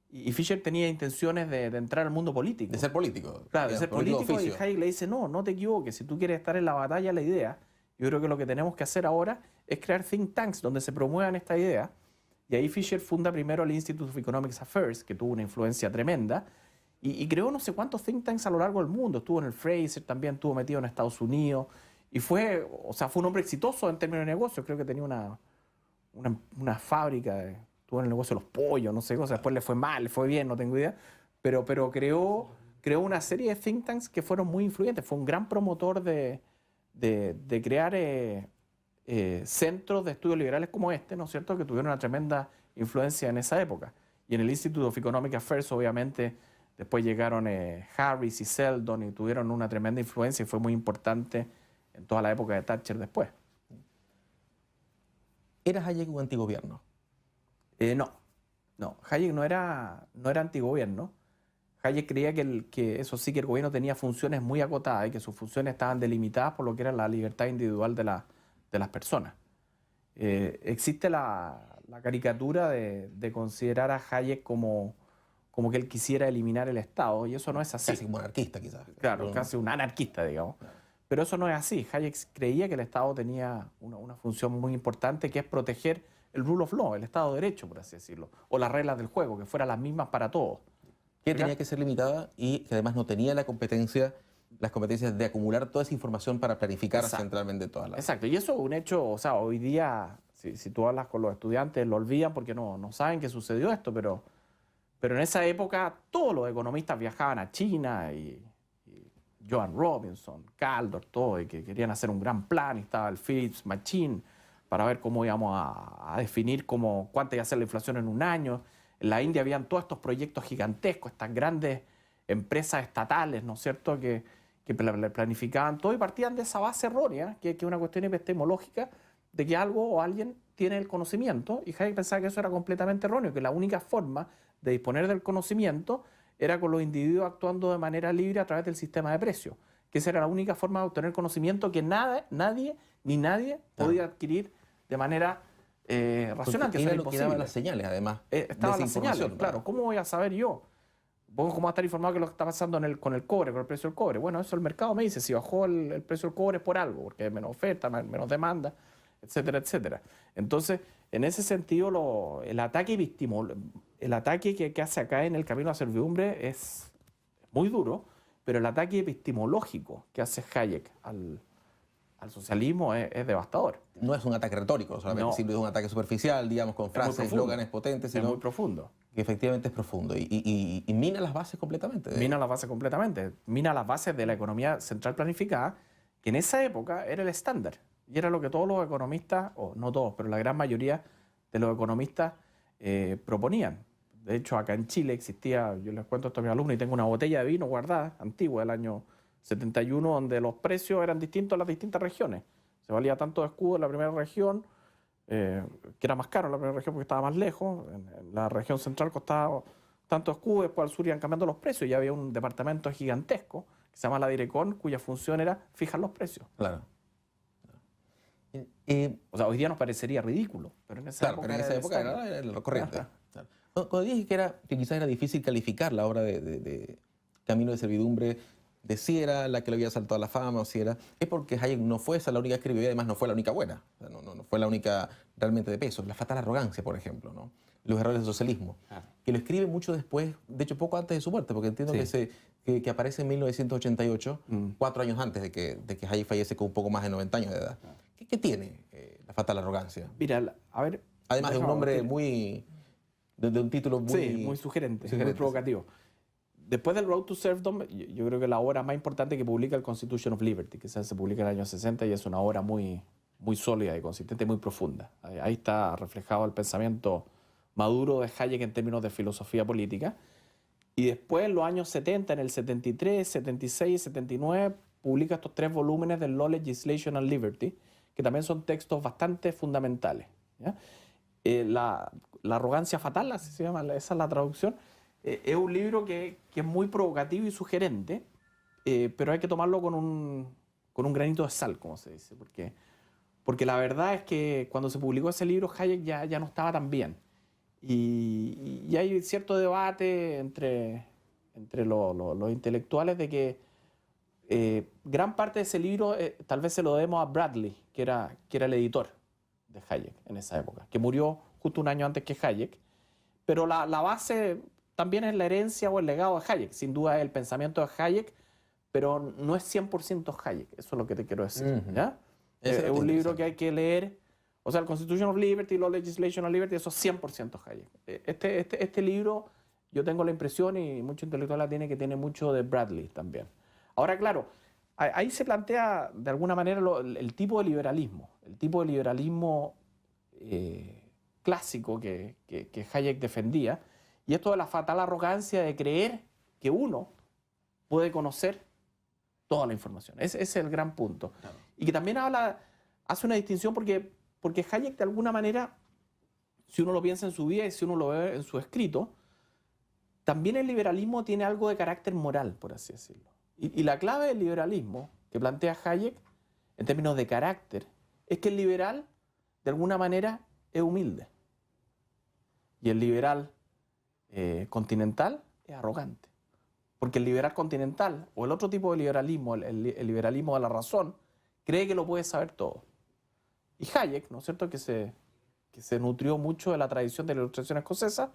S2: y Fisher tenía intenciones de entrar al mundo político.
S1: De ser político.
S2: Claro, de ser político y Hayek le dice, no te equivoques, si tú quieres estar en la batalla, la idea, yo creo que lo que tenemos que hacer ahora es crear think tanks donde se promuevan esta idea. Y ahí Fisher funda primero el Institute of Economic Affairs, que tuvo una influencia tremenda, y creó no sé cuántos think tanks a lo largo del mundo. Estuvo en el Fraser, también estuvo metido en Estados Unidos, y fue un hombre exitoso en términos de negocios. Creo que tenía una fábrica, estuvo en el negocio de los pollos, no sé cosas. Después le fue mal, le fue bien, no tengo idea. Pero creó una serie de think tanks que fueron muy influyentes. Fue un gran promotor de crear centros de estudios liberales como este, ¿no es cierto?, que tuvieron una tremenda influencia en esa época. Y en el Institute of Economic Affairs, obviamente, después llegaron Harris y Seldon y tuvieron una tremenda influencia y fue muy importante en toda la época de Thatcher después.
S1: ¿Era Hayek un antigobierno?
S2: No. Hayek no era antigobierno. Hayek creía que eso sí, que el gobierno tenía funciones muy acotadas y que sus funciones estaban delimitadas por lo que era la libertad individual de las personas. Existe la caricatura de considerar a Hayek como que él quisiera eliminar el Estado, y eso no es así.
S1: Casi un monarquista, quizás.
S2: Claro, casi un anarquista, digamos. Pero eso no es así. Hayek creía que el Estado tenía una función muy importante, que es proteger el rule of law, el Estado de Derecho, por así decirlo, o las reglas del juego, que fueran las mismas para todos.
S1: Que tenía que ser limitada y que además no tenía las competencias de acumular toda esa información para planificar centralmente todas las...
S2: Exacto, y eso es un hecho, hoy día, si tú hablas con los estudiantes, lo olvidan porque no saben que sucedió esto, pero en esa época todos los economistas viajaban a China y Joan Robinson, Kaldor, todo, y que querían hacer un gran plan, y estaba el Phillips Machine para ver cómo íbamos a definir cuánto iba a ser la inflación en un año. En la India habían todos estos proyectos gigantescos, estas grandes empresas estatales, ¿no es cierto?, que planificaban todo y partían de esa base errónea, que es una cuestión epistemológica de que algo o alguien tiene el conocimiento, y Hayek pensaba que eso era completamente erróneo, que la única forma de disponer del conocimiento era con los individuos actuando de manera libre a través del sistema de precios, que esa era la única forma de obtener conocimiento que nadie podía adquirir de manera racional, que
S1: era
S2: era
S1: lo que
S2: imposible.
S1: daba las señales, además.
S2: Estaban
S1: de
S2: las
S1: esa
S2: señales,
S1: información,
S2: claro. ¿Cómo voy a saber yo? ¿Cómo voy a estar informado de lo que está pasando con el cobre, con el precio del cobre? Bueno, eso el mercado me dice, si bajó el precio del cobre es por algo, porque hay menos oferta, menos demanda, etcétera, etcétera. Entonces, en ese sentido, el ataque que hace acá en el camino a la servidumbre es muy duro, pero el ataque epistemológico que hace Hayek al socialismo es devastador.
S1: No es un ataque retórico, solamente
S2: No.
S1: simple es un ataque superficial, digamos, con frases, eslóganes potentes,
S2: Es
S1: sino
S2: muy profundo.
S1: que efectivamente es profundo y mina las bases completamente.
S2: Mina las bases completamente. Mina las bases de la economía central planificada, que en esa época era el estándar. Y era lo que todos los economistas, o no todos, pero la gran mayoría de los economistas proponían. De hecho, acá en Chile existía, yo les cuento esto a mis alumnos, y tengo una botella de vino guardada, antigua, del año 71, donde los precios eran distintos en las distintas regiones. Se valía tanto de escudo en la primera región, que era más caro en la primera región porque estaba más lejos. En la región central costaba tanto escudo, después al sur iban cambiando los precios. Y había un departamento gigantesco que se llama la Direcon, cuya función era fijar los precios.
S1: Claro.
S2: O sea, hoy día nos parecería ridículo, pero en esa época,
S1: pero en esa época era lo corriente. Claro. Cuando dije que quizás era difícil calificar la obra de Camino de Servidumbre, de si era la que le había saltado a la fama o si era... Es porque Hayek no fue esa la única que escribió y además no fue la única buena. O sea, no fue la única realmente de peso. La fatal arrogancia, por ejemplo, ¿no? Los errores del socialismo. Que lo escribe mucho después, de hecho poco antes de su muerte, porque entiendo que aparece en 1988, 4 años antes de que Hayek fallece con un poco más de 90 años de edad. ¿Qué tiene la fatal arrogancia?
S2: Mira, a ver...
S1: Además de un nombre muy... de un título
S2: muy sugerente, muy provocativo. Después del Road to Serfdom, yo creo que la obra más importante que publica el Constitution of Liberty, que se publica en el año 60 y es una obra muy sólida y consistente y muy profunda. Ahí está reflejado el pensamiento maduro de Hayek en términos de filosofía política. Y después, en los años 70, en el 73, 76 y 79, publica estos 3 volúmenes del Law, Legislation and Liberty, que también son textos bastante fundamentales, ¿ya? La arrogancia fatal, así se llama, esa es la traducción. Es un libro que es muy provocativo y sugerente, pero hay que tomarlo con un granito de sal, como se dice, porque la verdad es que cuando se publicó ese libro, Hayek ya no estaba tan bien. Y hay cierto debate entre los intelectuales de que gran parte de ese libro tal vez se lo debemos a Bradley, que era el editor de Hayek en esa época, que murió justo un año antes que Hayek. Pero la base también es la herencia o el legado de Hayek. Sin duda es el pensamiento de Hayek, pero no es 100% Hayek. Eso es lo que te quiero decir. ¿Ya? Es un libro que hay que leer. O sea, el Constitution of Liberty, Law, Legislation and Liberty, eso es 100% Hayek. Este libro, yo tengo la impresión, y muchos intelectuales la tienen, que tiene mucho de Bradley también. Ahora, claro, ahí se plantea de alguna manera el tipo de liberalismo. El tipo de liberalismo clásico que Hayek defendía. Y esto de la fatal arrogancia de creer que uno puede conocer toda la información. Ese es el gran punto. Claro. Y que también hace una distinción porque Hayek, de alguna manera, si uno lo piensa en su vida y si uno lo ve en su escrito, también el liberalismo tiene algo de carácter moral, por así decirlo. Y la clave del liberalismo que plantea Hayek, en términos de carácter, es que el liberal, de alguna manera, es humilde. Y el liberal continental es arrogante. Porque el liberal continental, o el otro tipo de liberalismo, el liberalismo de la razón, cree que lo puede saber todo. Y Hayek, ¿no es cierto?, que se nutrió mucho de la tradición de la Ilustración escocesa,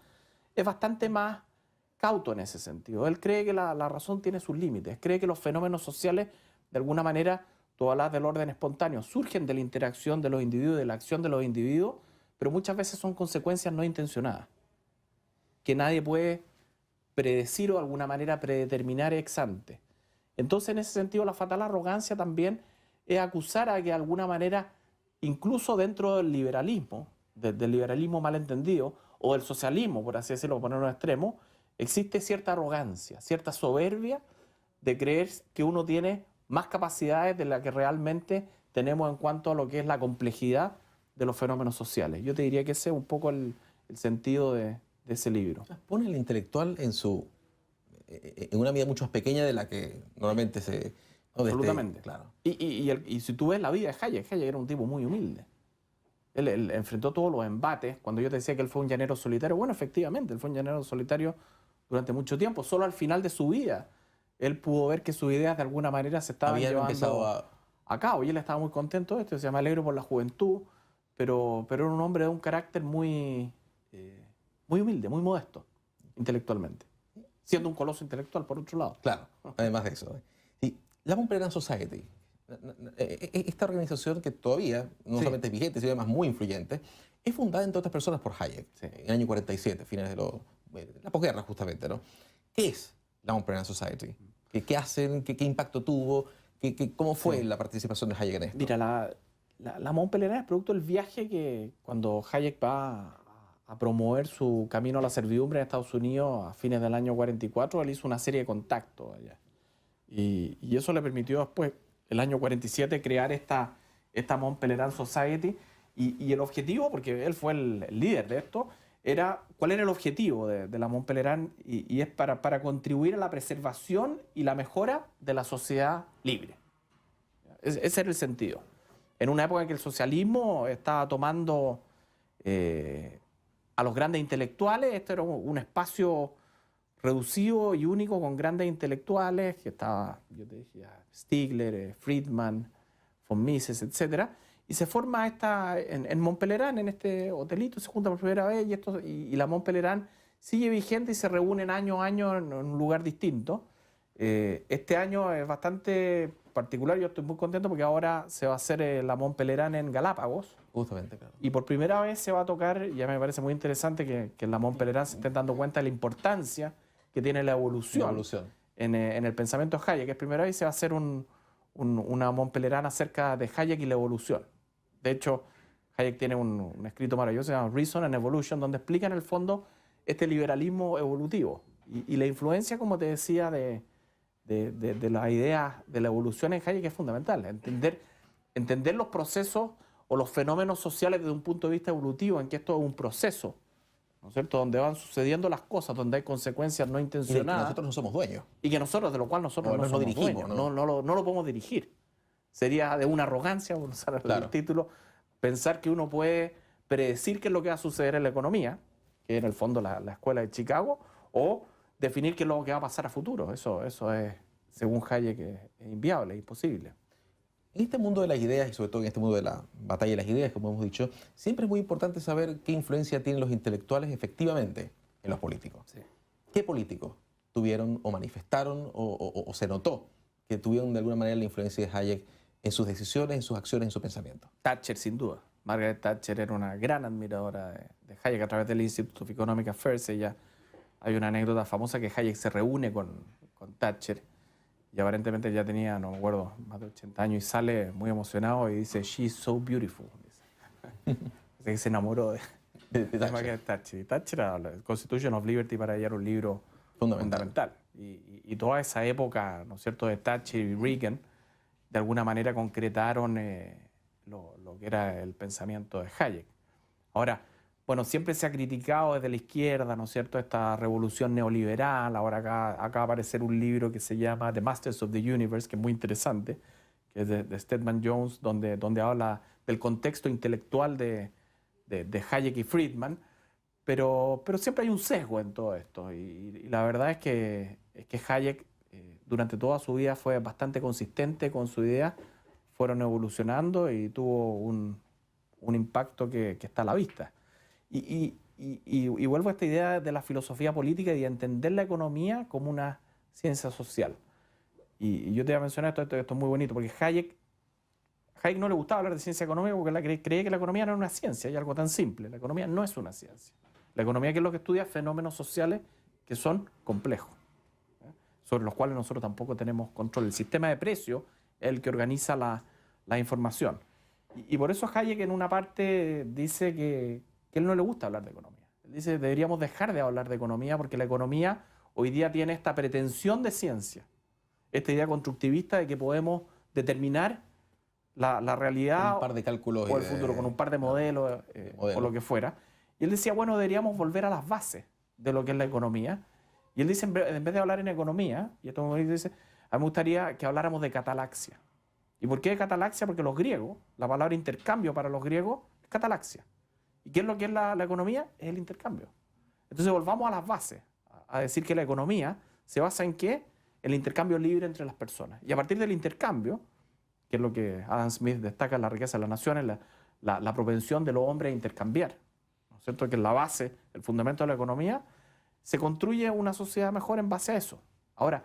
S2: es bastante más cauto en ese sentido. Él cree que la razón tiene sus límites, cree que los fenómenos sociales, de alguna manera, tú hablas del orden espontáneo, surgen de la interacción de los individuos, de la acción de los individuos, pero muchas veces son consecuencias no intencionadas, que nadie puede predecir o de alguna manera predeterminar ex ante. Entonces, en ese sentido, la fatal arrogancia también es acusar a que de alguna manera, incluso dentro del liberalismo malentendido, o del socialismo, por así decirlo, poner un extremo, existe cierta arrogancia, cierta soberbia de creer que uno tiene más capacidades de las que realmente tenemos en cuanto a lo que es la complejidad de los fenómenos sociales. Yo te diría que ese es un poco el sentido de ese libro.
S1: Pone al intelectual en una medida mucho más pequeña de la que normalmente se... ¿no?
S2: Absolutamente.
S1: Claro.
S2: Y si tú ves la vida de Hayek era un tipo muy humilde. Él enfrentó todos los embates. Cuando yo te decía que él fue un llanero solitario, bueno, efectivamente, él fue un llanero solitario durante mucho tiempo. Solo al final de su vida, él pudo ver que sus ideas de alguna manera se estaban llevando a cabo. Y él estaba muy contento de esto. Decía, me alegro por la juventud, pero era un hombre de un carácter muy humilde, muy modesto, intelectualmente. Siendo un coloso intelectual, por otro lado.
S1: Claro, además de eso. Sí, la Mont Pelerin Society, esta organización que todavía no solamente es vigente, sino además muy influyente, es fundada, entre otras personas, por Hayek, en el año 47, fines de la posguerra, justamente, ¿no? ¿Qué es la Mont Pelerin Society? ¿Qué hacen? ¿Qué impacto tuvo? ¿Cómo fue la participación de Hayek en esto?
S2: Mira, la Mont Pelerin es producto del viaje que cuando Hayek va a promover su camino a la servidumbre en Estados Unidos a fines del año 44, él hizo una serie de contactos allá. Y eso le permitió después, el año 47, crear esta Mont Pelerin Society. Y el objetivo, porque él fue el líder de esto, ¿cuál era el objetivo de la Mont Pelerin? Y es para contribuir a la preservación y la mejora de la sociedad libre. Ese era el sentido. En una época en que el socialismo estaba tomando a los grandes intelectuales, esto era un espacio reducido y único con grandes intelectuales, que estaba, yo te decía, Stigler, Friedman, von Mises, etc. Y se forma en Mont Pelerin, en este hotelito, se junta por primera vez y la Mont Pelerin sigue vigente y se reúnen año a año en un lugar distinto. Este año es bastante particular, yo estoy muy contento porque ahora se va a hacer la Mont Pelerin en Galápagos.
S1: Justamente, claro.
S2: Y por primera vez se va a tocar, ya me parece muy interesante que en la Mont Pelerin se estén dando cuenta de la importancia que tiene la evolución. En el pensamiento de Hayek, que es primera vez se va a hacer una Mont Pelerin acerca de Hayek y la evolución. De hecho, Hayek tiene un escrito maravilloso, se llama Reason and Evolution, donde explica en el fondo este liberalismo evolutivo y la influencia, como te decía, de las ideas de la evolución en Hayek es fundamental. Entender los procesos o los fenómenos sociales desde un punto de vista evolutivo, en que esto es un proceso, ¿no es cierto?, donde van sucediendo las cosas, donde hay consecuencias no intencionadas.
S1: Y de que nosotros no somos dueños.
S2: Y que nosotros, de lo cual nosotros no somos
S1: dirigimos,
S2: dueños, no lo podemos dirigir. Sería de una arrogancia, por usar el título, pensar que uno puede predecir qué es lo que va a suceder en la economía, que en el fondo la escuela de Chicago, o definir qué es lo que va a pasar a futuro. Eso es, según Hayek, es inviable, es imposible.
S1: En este mundo de las ideas, y sobre todo en este mundo de la batalla de las ideas, como hemos dicho, siempre es muy importante saber qué influencia tienen los intelectuales efectivamente en los políticos.
S2: Sí.
S1: ¿Qué políticos tuvieron o manifestaron o se notó que tuvieron de alguna manera la influencia de Hayek en sus decisiones, en sus acciones, en su pensamiento?
S2: Thatcher, sin duda. Margaret Thatcher era una gran admiradora de Hayek a través del Institute of Economic Affairs. Hay una anécdota famosa que Hayek se reúne con Thatcher y aparentemente ya tenía, no me acuerdo, más de 80 años y sale muy emocionado y dice, "She's so beautiful". Dice que se enamoró de Margaret Thatcher. Y Thatcher, el Constitution of Liberty, para ella era un libro fundamental. Y toda esa época, ¿no es cierto?, de Thatcher y Reagan, de alguna manera concretaron lo que era el pensamiento de Hayek. Ahora, bueno, siempre se ha criticado desde la izquierda, ¿no es cierto?, esta revolución neoliberal. Ahora acaba de aparecer un libro que se llama The Masters of the Universe, que es muy interesante, que es de Stedman Jones, donde habla del contexto intelectual de Hayek y Friedman, pero siempre hay un sesgo en todo esto. Y la verdad es que Hayek durante toda su vida fue bastante consistente con su idea, fueron evolucionando y tuvo un impacto que está a la vista. Y vuelvo a esta idea de la filosofía política y de entender la economía como una ciencia social. Y yo te voy a mencionar esto es muy bonito, porque Hayek no le gustaba hablar de ciencia económica porque creía que la economía no era una ciencia, y algo tan simple. La economía no es una ciencia. La economía, ¿qué es lo que estudia? Fenómenos sociales que son complejos, sobre los cuales nosotros tampoco tenemos control. El sistema de precios es el que organiza la información. Y por eso Hayek en una parte dice que a él no le gusta hablar de economía. Él dice deberíamos dejar de hablar de economía porque la economía hoy día tiene esta pretensión de ciencia, esta idea constructivista de que podemos determinar la realidad
S1: Un par de cálculos.
S2: o el futuro, con un par de modelos o lo que fuera. Y él decía, bueno, deberíamos volver a las bases de lo que es la economía. Y él dice, en vez de hablar en economía, y esto dice, a mí me gustaría que habláramos de catalaxia. ¿Y por qué de catalaxia? Porque los griegos, la palabra intercambio para los griegos es catalaxia. ¿Y qué es lo que es la economía? Es el intercambio. Entonces volvamos a las bases, a decir que la economía se basa en qué? El intercambio libre entre las personas. Y a partir del intercambio, que es lo que Adam Smith destaca en La riqueza de las naciones, la propensión de los hombres a intercambiar, ¿no es cierto? Que es la base, el fundamento de la economía, se construye una sociedad mejor en base a eso. Ahora,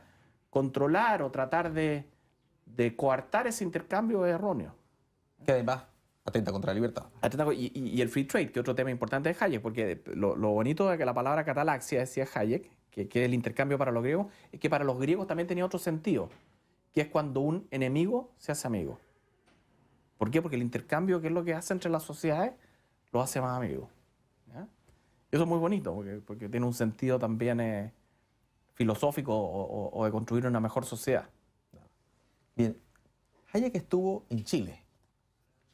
S2: controlar o tratar de coartar ese intercambio es erróneo.
S1: Que además atenta contra la libertad.
S2: Y el free trade, que es otro tema importante de Hayek, porque lo bonito de que la palabra catalaxia, decía Hayek, que es el intercambio para los griegos, es que para los griegos también tenía otro sentido, que es cuando un enemigo se hace amigo. ¿Por qué? Porque el intercambio, que es lo que hace entre las sociedades, lo hace más amigos. ¿Ya? Eso es muy bonito, porque tiene un sentido también filosófico o de construir una mejor sociedad.
S1: Bien, Hayek estuvo en Chile.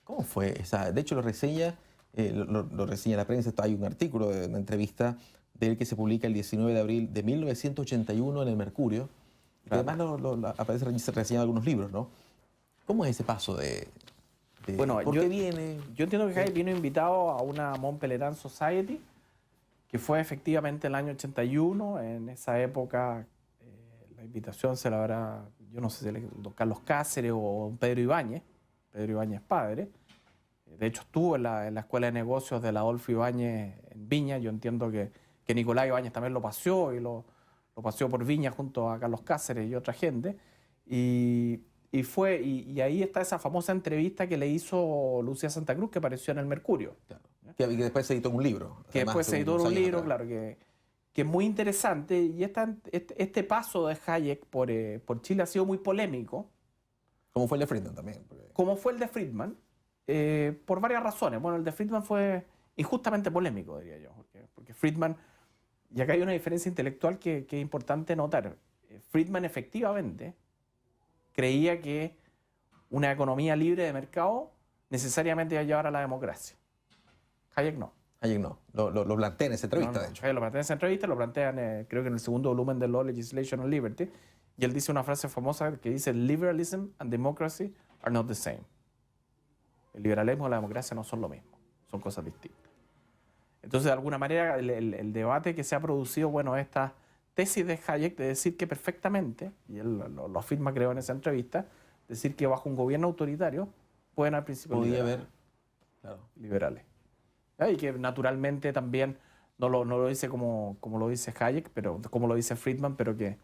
S1: ¿Cómo fue esa? De hecho, lo reseña la prensa. Hay un artículo de una entrevista de él que se publica el 19 de abril de 1981 en el Mercurio.
S2: Claro.
S1: Y además aparece reseñado algunos libros, ¿no? ¿Cómo es ese paso
S2: Bueno,
S1: ¿por qué viene?
S2: Yo entiendo que Hayek vino invitado a una Mont Pelerin Society, que fue efectivamente el año 81. En esa época la invitación se la habrá, yo no sé si don Carlos Cáceres o don Pedro Ibáñez padre. De hecho, estuvo en la Escuela de Negocios de la Adolfo Ibáñez en Viña. Yo entiendo que Nicolás Ibáñez también lo paseó y lo paseó por Viña junto a Carlos Cáceres y otra gente. Y ahí está esa famosa entrevista que le hizo Lucía Santa Cruz, que apareció en el Mercurio.
S1: Claro. Que después se editó un libro.
S2: Que después se editó un libro, claro, que es muy interesante. Y este paso de Hayek por Chile ha sido muy polémico.
S1: Como fue el de Friedman también.
S2: Como fue el de Friedman, por varias razones. Bueno, el de Friedman fue injustamente polémico, diría yo. Porque Friedman, y acá hay una diferencia intelectual que es importante notar. Friedman efectivamente creía que una economía libre de mercado necesariamente iba a llevar a la democracia. Hayek no.
S1: Hayek no. Lo plantea en esa entrevista,
S2: No,
S1: de hecho.
S2: Hayek lo plantea en esa entrevista, lo plantean creo que en el segundo volumen de Law, Legislation and Liberty, y él dice una frase famosa que dice: "Liberalism and democracy are not the same". El liberalismo y la democracia no son lo mismo, son cosas distintas. Entonces, de alguna manera, el debate que se ha producido, bueno, esta tesis de Hayek de decir que perfectamente, y él lo afirma, creo, en esa entrevista, decir que bajo un gobierno autoritario pueden haber principios liberales. Y que naturalmente también no lo dice como lo dice Hayek, pero como lo dice Friedman, pero que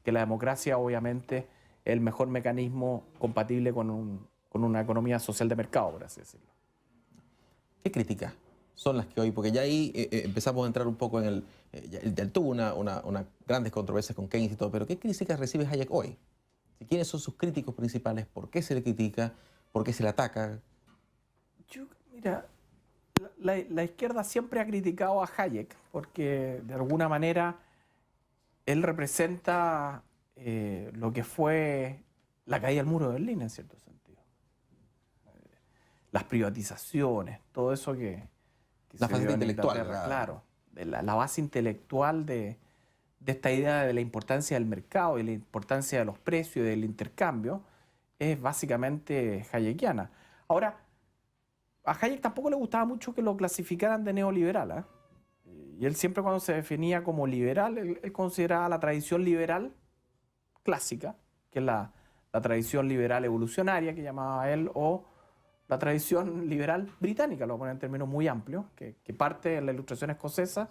S2: la democracia obviamente es el mejor mecanismo compatible con una economía social de mercado, por así decirlo.
S1: ¿Qué críticas son las que hoy? Porque ya ahí empezamos a entrar un poco en él tuvo unas grandes controversias con Keynes y todo, pero ¿qué críticas recibe Hayek hoy? ¿Quiénes son sus críticos principales? ¿Por qué se le critica? ¿Por qué se le ataca?
S2: Mira, la izquierda siempre ha criticado a Hayek porque de alguna manera él representa lo que fue la caída del muro de Berlín, en cierto sentido. Las privatizaciones, todo eso que
S1: la faceta intelectual.
S2: Claro, la base intelectual de esta idea de la importancia del mercado y la importancia de los precios y del intercambio es básicamente hayekiana. Ahora, a Hayek tampoco le gustaba mucho que lo clasificaran de neoliberal, ¿eh? Y él siempre, cuando se definía como liberal, él consideraba la tradición liberal clásica, que es la tradición liberal evolucionaria, que llamaba él, o la tradición liberal británica, lo voy a poner en términos muy amplios, que parte en la Ilustración escocesa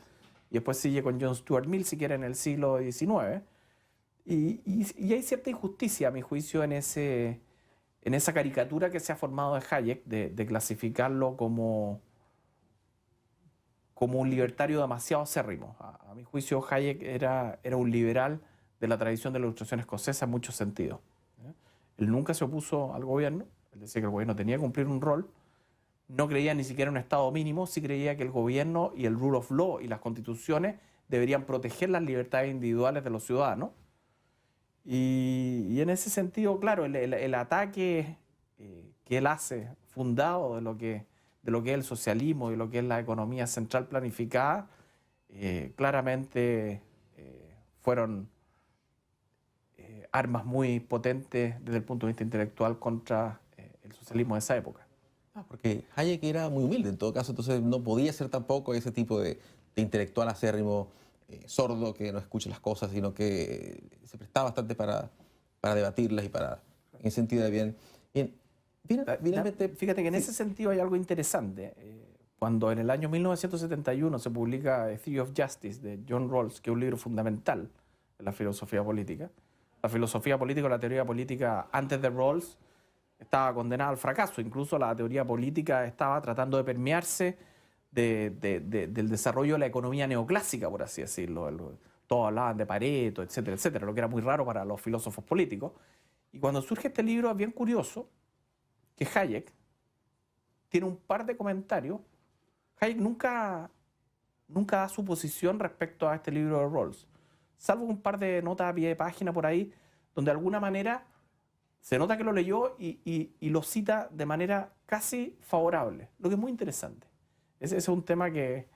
S2: y después sigue con John Stuart Mill, si quiere, en el siglo XIX. Y hay cierta injusticia, a mi juicio, en esa caricatura que se ha formado de Hayek, de clasificarlo como un libertario demasiado acérrimo. A mi juicio, Hayek era un liberal de la tradición de la Ilustración escocesa en muchos sentidos. Él nunca se opuso al gobierno, él decía que el gobierno tenía que cumplir un rol, no creía ni siquiera en un Estado mínimo, sí creía que el gobierno y el rule of law y las constituciones deberían proteger las libertades individuales de los ciudadanos. Y en ese sentido, claro, el ataque que él hace, fundado de lo que es el socialismo y lo que es la economía central planificada, claramente fueron armas muy potentes desde el punto de vista intelectual contra el socialismo de esa época.
S1: Porque Hayek era muy humilde en todo caso, entonces no podía ser tampoco ese tipo de intelectual acérrimo, sordo, que no escucha las cosas, sino que se prestaba bastante para debatirlas y para, en sentido de bien. Bien, finalmente,
S2: fíjate que en ese sentido hay algo interesante. Cuando en el año 1971 se publica A Theory of Justice de John Rawls, que es un libro fundamental en la filosofía política, la filosofía política o la teoría política antes de Rawls estaba condenada al fracaso. Incluso la teoría política estaba tratando de permearse del desarrollo de la economía neoclásica, por así decirlo. Todos hablaban de Pareto, etcétera, etcétera, lo que era muy raro para los filósofos políticos. Y cuando surge este libro es bien curioso que Hayek tiene un par de comentarios. Hayek nunca da su posición respecto a este libro de Rawls, salvo un par de notas a pie de página por ahí, donde de alguna manera se nota que lo leyó y lo cita de manera casi favorable, lo que es muy interesante. Ese es un tema que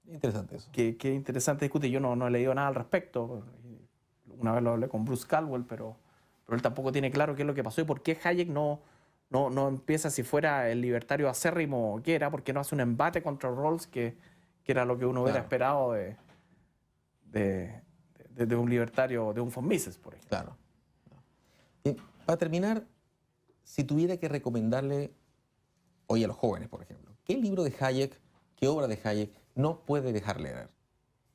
S1: interesante eso.
S2: Que es interesante discutir. Yo no he leído nada al respecto. Una vez lo hablé con Bruce Caldwell, pero él tampoco tiene claro qué es lo que pasó y por qué Hayek no empieza si fuera el libertario acérrimo que era, porque no hace un embate contra Rawls, que era lo que uno hubiera esperado de un libertario, de un von Mises, por ejemplo.
S1: Claro. Y para terminar, si tuviera que recomendarle hoy a los jóvenes, por ejemplo, ¿qué libro de Hayek, qué obra de Hayek no puede dejar leer?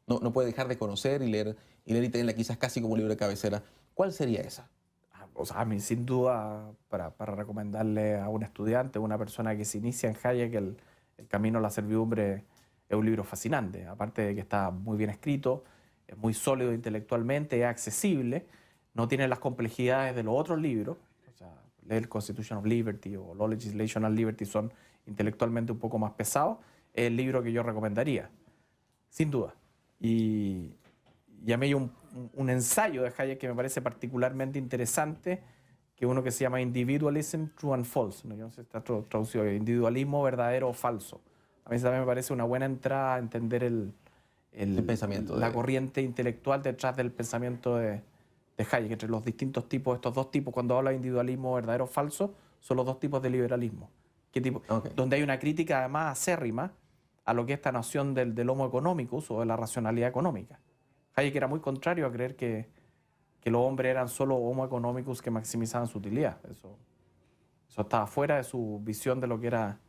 S1: No puede dejar de conocer y leer y tenerla quizás casi como libro de cabecera. ¿Cuál sería esa?
S2: O sea, a mí sin duda, para recomendarle a un estudiante, a una persona que se inicia en Hayek, el camino a la servidumbre es un libro fascinante. Aparte de que está muy bien escrito, es muy sólido intelectualmente, es accesible, no tiene las complejidades de los otros libros. O sea, leer Constitution of Liberty o Law, Legislation and Liberty son intelectualmente un poco más pesados. Es el libro que yo recomendaría, sin duda. Y a mí hay un ensayo de Hayek que me parece particularmente interesante, que es uno que se llama Individualism, True and False. No sé si está traducido, individualismo verdadero o falso. A mí también me parece una buena entrada a entender el
S1: pensamiento
S2: la corriente intelectual detrás del pensamiento de Hayek, entre los distintos tipos, estos dos tipos. Cuando habla de individualismo verdadero o falso, son los dos tipos de liberalismo. Donde hay una crítica además acérrima a lo que es esta noción del homo economicus o de la racionalidad económica. Hayek era muy contrario a creer que los hombres eran solo homo economicus que maximizaban su utilidad. Eso estaba fuera de su visión de lo que era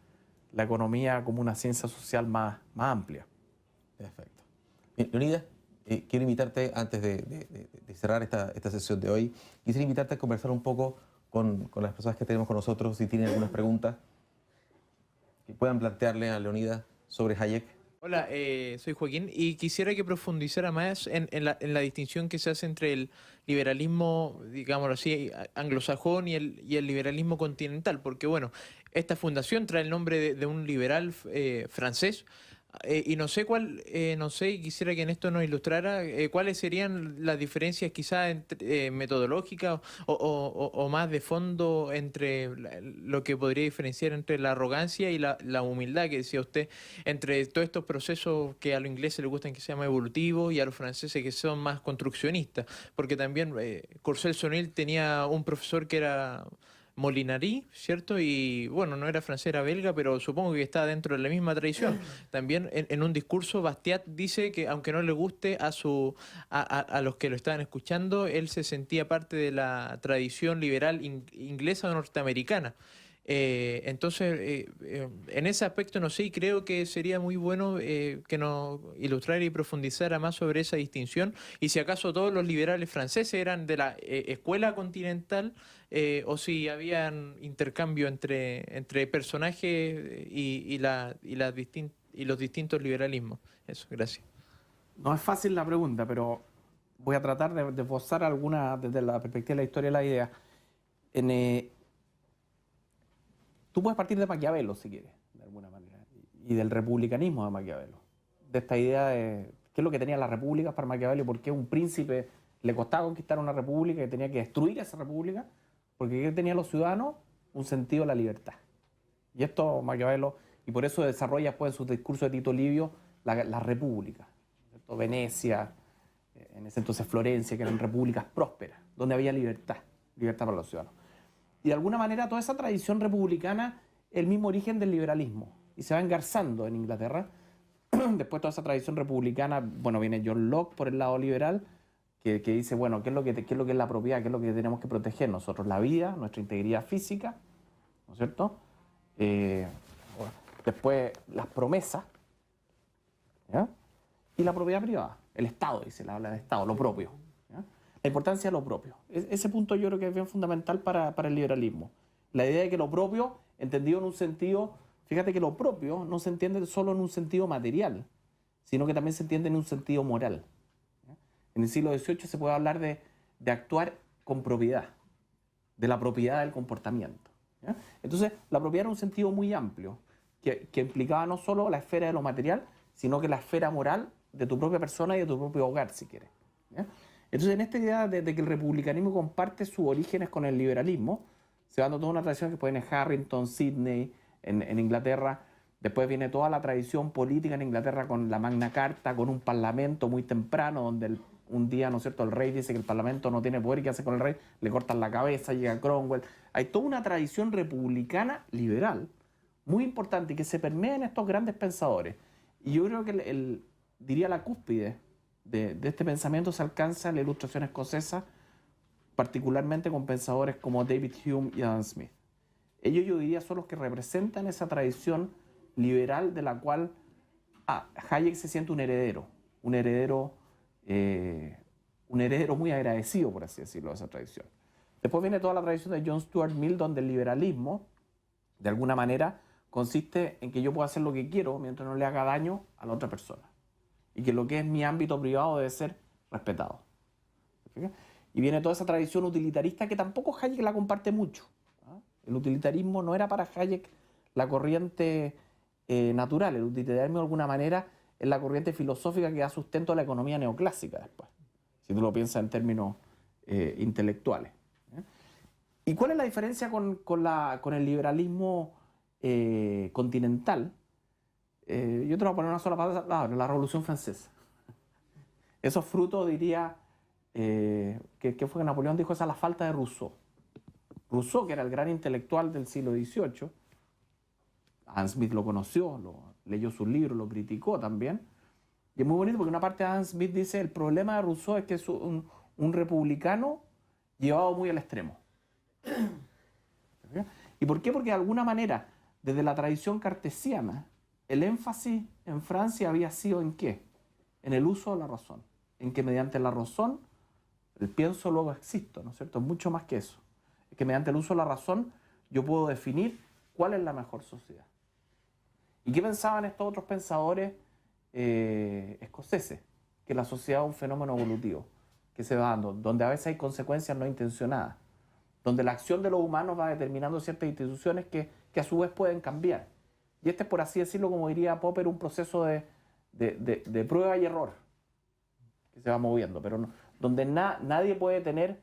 S2: la economía como una ciencia social más amplia.
S1: Perfecto. Bien, Leonidas, quiero invitarte, antes de cerrar esta sesión de hoy, quisiera invitarte a conversar un poco con las personas que tenemos con nosotros, si tienen algunas preguntas que puedan plantearle a Leonidas sobre Hayek.
S3: Hola, soy Joaquín y quisiera que profundizara más en la distinción que se hace entre el liberalismo, digámoslo así, anglosajón y el liberalismo continental, porque bueno, esta fundación trae el nombre de un liberal francés. Y no sé y quisiera que en esto nos ilustrara cuáles serían las diferencias quizás metodológicas o más de fondo entre lo que podría diferenciar entre la arrogancia y la humildad que decía usted, entre todos estos procesos que a los ingleses les gustan que se llaman evolutivos y a los franceses que son más construccionistas, porque también Courcelles-O'Neill tenía un profesor que era Molinari, ¿cierto? Y bueno, no era francés, era belga, pero supongo que está dentro de la misma tradición. También en un discurso, Bastiat dice que aunque no le guste a los que lo estaban escuchando, él se sentía parte de la tradición liberal inglesa o norteamericana. Entonces, en ese aspecto no sé, y creo que sería muy bueno que nos ilustrara y profundizara más sobre esa distinción, y si acaso todos los liberales franceses eran de la escuela continental, o si habían intercambio entre personajes y los distintos liberalismos. Eso, gracias.
S2: No es fácil la pregunta, pero voy a tratar de esbozar alguna desde la perspectiva de la historia de la idea. Tú puedes partir de Maquiavelo, si quieres, de alguna manera, y del republicanismo de Maquiavelo. De esta idea de qué es lo que tenían las repúblicas para Maquiavelo y por qué a un príncipe le costaba conquistar una república y tenía que destruir esa república, porque ¿qué tenían los ciudadanos? un sentido a la libertad. Y esto Maquiavelo, y por eso desarrolla después en sus discursos de Tito Livio la república, ¿cierto? Venecia, en ese entonces Florencia, que eran repúblicas prósperas, donde había libertad para los ciudadanos. Y de alguna manera toda esa tradición republicana es el mismo origen del liberalismo, y se va engarzando en Inglaterra. Después toda esa tradición republicana, bueno, viene John Locke por el lado liberal, que dice, bueno, ¿qué es lo que es la propiedad? ¿Qué es lo que tenemos que proteger nosotros? La vida, nuestra integridad física, ¿no es cierto? Después las promesas, ¿ya? Y la propiedad privada, el Estado, dice, habla de Estado, lo propio, ¿ya? La importancia de lo propio. Ese punto yo creo que es bien fundamental para el liberalismo. La idea de que lo propio, entendido en un sentido, fíjate que lo propio no se entiende solo en un sentido material, sino que también se entiende en un sentido moral. En el siglo XVIII se puede hablar de actuar con propiedad, de la propiedad del comportamiento, ¿ya? Entonces, la propiedad era un sentido muy amplio, que implicaba no solo la esfera de lo material, sino que la esfera moral de tu propia persona y de tu propio hogar, si quieres, ¿ya? Entonces, en esta idea de que el republicanismo comparte sus orígenes con el liberalismo, se va dando toda una tradición que puede en Harrington, Sidney, en Inglaterra. Después viene toda la tradición política en Inglaterra con la Magna Carta, con un parlamento muy temprano, donde un día, ¿no es cierto?, el rey dice que el parlamento no tiene poder y ¿qué hace con el rey? Le cortan la cabeza, llega Cromwell. Hay toda una tradición republicana liberal muy importante y que se permea en estos grandes pensadores. Y yo creo que diría la cúspide de este pensamiento se alcanza en la Ilustración escocesa, particularmente con pensadores como David Hume y Adam Smith. Ellos, yo diría, son los que representan esa tradición liberal de la cual Hayek se siente un heredero muy agradecido, por así decirlo, de esa tradición. Después viene toda la tradición de John Stuart Mill, donde el liberalismo, de alguna manera, consiste en que yo puedo hacer lo que quiero mientras no le haga daño a la otra persona. Y que lo que es mi ámbito privado debe ser respetado. Y viene toda esa tradición utilitarista que tampoco Hayek la comparte mucho. El utilitarismo no era para Hayek la corriente natural. El utilitarismo, de alguna manera, es la corriente filosófica que da sustento a la economía neoclásica después, si tú lo piensas en términos intelectuales. ¿Y cuál es la diferencia con el liberalismo continental? Yo te voy a poner una sola palabra, la Revolución Francesa. Esos frutos, diría, que fue que Napoleón dijo, esa es la falta de Rousseau. Rousseau, que era el gran intelectual del siglo XVIII, Adam Smith lo conoció, leyó sus libros, lo criticó también. Y es muy bonito porque una parte de Adam Smith dice, el problema de Rousseau es que es un republicano llevado muy al extremo. ¿Y por qué? Porque de alguna manera, desde la tradición cartesiana, el énfasis en Francia había sido ¿en qué? En el uso de la razón. En que mediante la razón, el pienso luego existo, ¿no es cierto? Es mucho más que eso. Es que mediante el uso de la razón yo puedo definir cuál es la mejor sociedad. ¿Y qué pensaban estos otros pensadores escoceses? Que la sociedad es un fenómeno evolutivo que se va dando, donde a veces hay consecuencias no intencionadas, donde la acción de los humanos va determinando ciertas instituciones que a su vez pueden cambiar. Y este es, por así decirlo, como diría Popper, un proceso de prueba y error que se va moviendo, pero no, donde nadie puede tener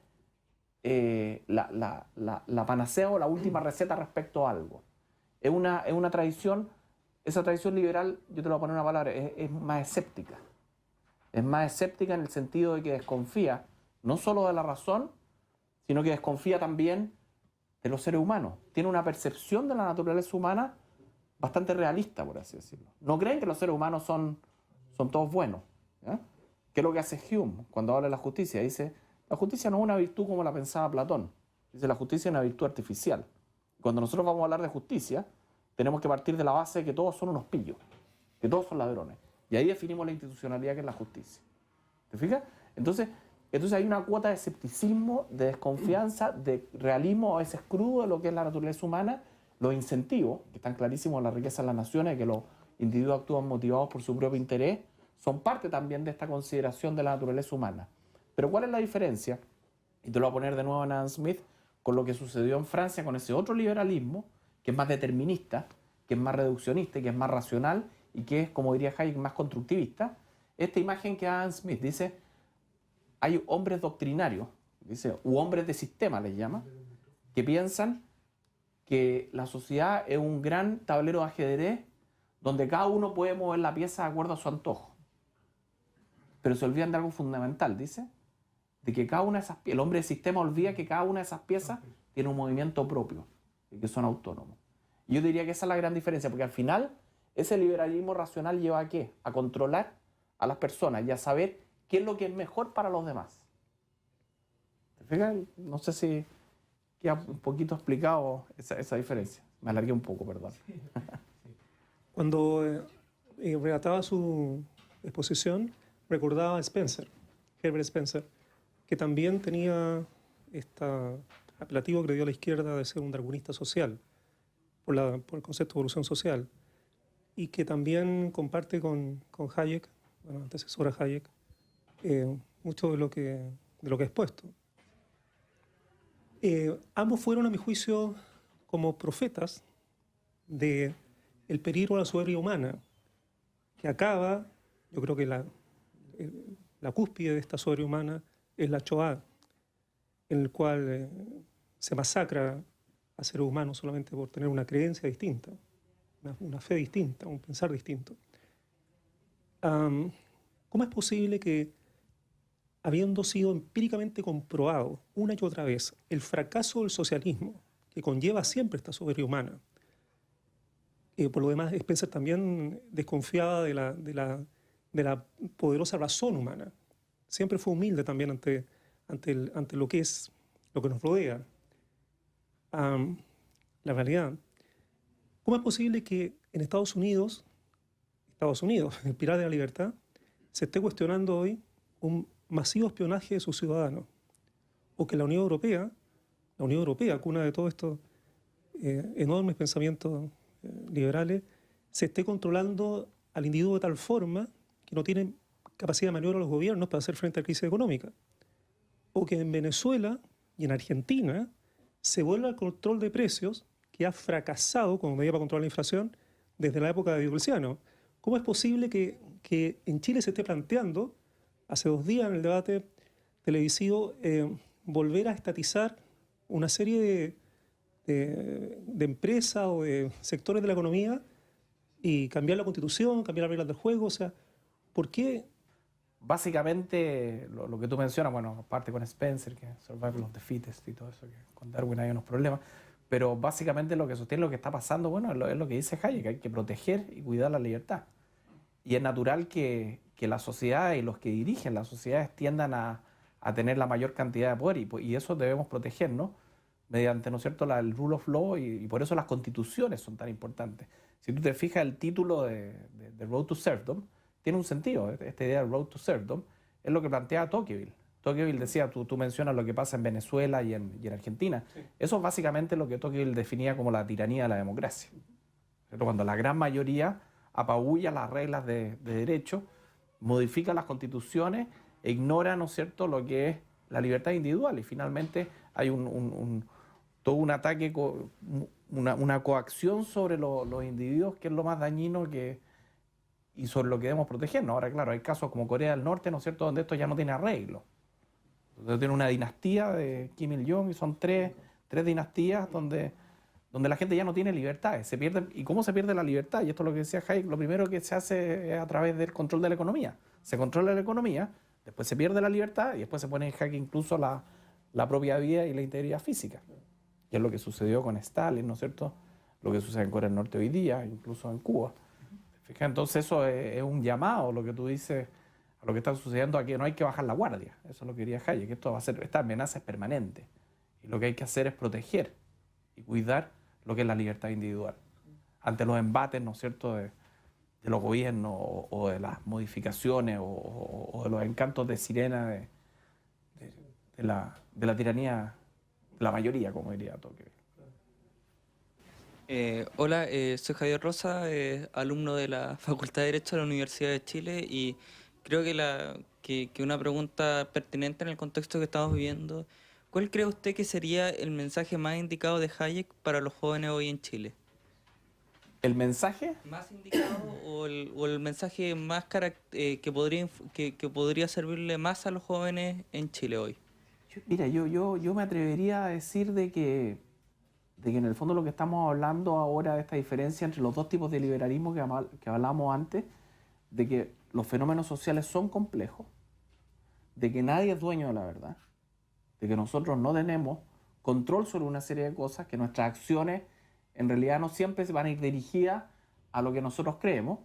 S2: la panacea o la última receta respecto a algo. Es una tradición, esa tradición liberal, yo te lo voy a poner una palabra, es más escéptica. Es más escéptica en el sentido de que desconfía no solo de la razón, sino que desconfía también de los seres humanos. Tiene una percepción de la naturaleza humana bastante realista, por así decirlo. No creen que los seres humanos son todos buenos, ¿ya? ¿Qué es lo que hace Hume cuando habla de la justicia? Dice, la justicia no es una virtud como la pensaba Platón. Dice, la justicia es una virtud artificial. Cuando nosotros vamos a hablar de justicia, tenemos que partir de la base de que todos son unos pillos, que todos son ladrones. Y ahí definimos la institucionalidad que es la justicia. ¿Te fijas? Entonces hay una cuota de escepticismo, de desconfianza, de realismo a veces crudo de lo que es la naturaleza humana, los incentivos, que están clarísimos en la riqueza de las naciones, que los individuos actúan motivados por su propio interés, son parte también de esta consideración de la naturaleza humana. Pero ¿cuál es la diferencia? Y te lo voy a poner de nuevo en Adam Smith, con lo que sucedió en Francia con ese otro liberalismo, que es más determinista, que es más reduccionista y que es más racional, y que es, como diría Hayek, más constructivista. Esta imagen que Adam Smith dice, hay hombres doctrinarios, dice, u hombres de sistema les llama, que piensan que la sociedad es un gran tablero de ajedrez donde cada uno puede mover la pieza de acuerdo a su antojo. Pero se olvidan de algo fundamental, dice, de que cada una de esas piezas, el hombre del sistema olvida que cada una de esas piezas tiene un movimiento propio y que son autónomos. Y yo diría que esa es la gran diferencia, porque al final ese liberalismo racional lleva ¿a qué? A controlar a las personas y a saber qué es lo que es mejor para los demás. ¿Te fijas? No sé si queda un poquito explicado esa diferencia. Me alargué un poco, perdón.
S4: Cuando relataba su exposición, recordaba a Spencer, Herbert Spencer, que también tenía este apelativo que le dio a la izquierda de ser un darwinista social, por el concepto de evolución social, y que también comparte con Hayek, bueno, antecesora a Hayek, mucho de lo que ha expuesto. Ambos fueron, a mi juicio, como profetas del peligro de la soberbia humana, que acaba, yo creo que la cúspide de esta soberbia humana es la Shoah, en el cual se masacra a seres humanos solamente por tener una creencia distinta, una fe distinta, un pensar distinto. ¿Cómo es posible que, habiendo sido empíricamente comprobado una y otra vez el fracaso del socialismo, que conlleva siempre esta soberbia humana, por lo demás Spencer también desconfiaba de la poderosa razón humana, siempre fue humilde también ante lo que nos rodea, la realidad? ¿Cómo es posible que en Estados Unidos, el pilar de la libertad, se esté cuestionando hoy un masivo espionaje de sus ciudadanos? O que la Unión Europea, cuna de todos estos enormes pensamientos liberales, se esté controlando al individuo de tal forma que no tienen capacidad de maniobra los gobiernos para hacer frente a la crisis económica. O que en Venezuela y en Argentina se vuelva al control de precios que ha fracasado como medida para controlar la inflación desde la época de Diocleciano. ¿Cómo es posible que en Chile se esté planteando, hace 2 días en el debate televisivo, volver a estatizar una serie de empresas o de sectores de la economía y cambiar la Constitución, cambiar las reglas del juego? O sea, ¿por qué?
S2: Básicamente, lo que tú mencionas, bueno, aparte con Spencer, que Survival of the Fittest y todo eso, que con Darwin hay unos problemas, pero básicamente lo que sostiene lo que está pasando, bueno, es lo que dice Hayek, que hay que proteger y cuidar la libertad. Y es natural que la sociedad y los que dirigen las sociedades tiendan a tener la mayor cantidad de poder, y eso debemos protegernos mediante, ¿no es cierto?, el rule of law, y por eso las constituciones son tan importantes. Si tú te fijas, el título de Road to Serfdom tiene un sentido. Esta idea de Road to Serfdom es lo que plantea Tocqueville. Tocqueville decía, tú mencionas lo que pasa en Venezuela y en Argentina. Sí. Eso es básicamente lo que Tocqueville definía como la tiranía de la democracia. Pero cuando la gran mayoría apabulla las reglas de derecho, modifica las constituciones e ignora, ¿no es cierto?, lo que es la libertad individual. Y finalmente hay todo un ataque, una coacción sobre los individuos, que es lo más dañino y sobre lo que debemos protegernos. Ahora, claro, hay casos como Corea del Norte, ¿no es cierto?, donde esto ya no tiene arreglo. Entonces tiene una dinastía de Kim Il-jong y son tres dinastías donde la gente ya no tiene libertades. Se pierde. ¿Y cómo se pierde la libertad? Y esto es lo que decía Hayek, lo primero que se hace es a través del control de la economía. Se controla la economía, después se pierde la libertad y después se pone en jaque incluso la propia vida y la integridad física. Y es lo que sucedió con Stalin, ¿no es cierto?, lo que sucede en Corea del Norte hoy día, incluso en Cuba. Entonces eso es un llamado, lo que tú dices, a lo que está sucediendo aquí. No hay que bajar la guardia. Eso es lo que quería Hayek, que esta amenaza es permanente. Y lo que hay que hacer es proteger y cuidar lo que es la libertad individual ante los embates, ¿no es cierto?, de los gobiernos o de las modificaciones o de los encantos de sirena de la tiranía de la mayoría, como diría Tocqueville.
S5: Hola, soy Javier Rosa, alumno de la Facultad de Derecho de la Universidad de Chile, y creo que una pregunta pertinente en el contexto que estamos viviendo: ¿cuál cree usted que sería el mensaje más indicado de Hayek para los jóvenes hoy en Chile?
S2: ¿El mensaje?
S5: ¿Más indicado o el mensaje más que podría servirle más a los jóvenes en Chile hoy?
S2: Mira, yo me atrevería a decir de que de que en el fondo lo que estamos hablando ahora de esta diferencia entre los dos tipos de liberalismo que hablábamos antes, de que los fenómenos sociales son complejos, de que nadie es dueño de la verdad, de que nosotros no tenemos control sobre una serie de cosas, que nuestras acciones en realidad no siempre se van a ir dirigidas a lo que nosotros creemos,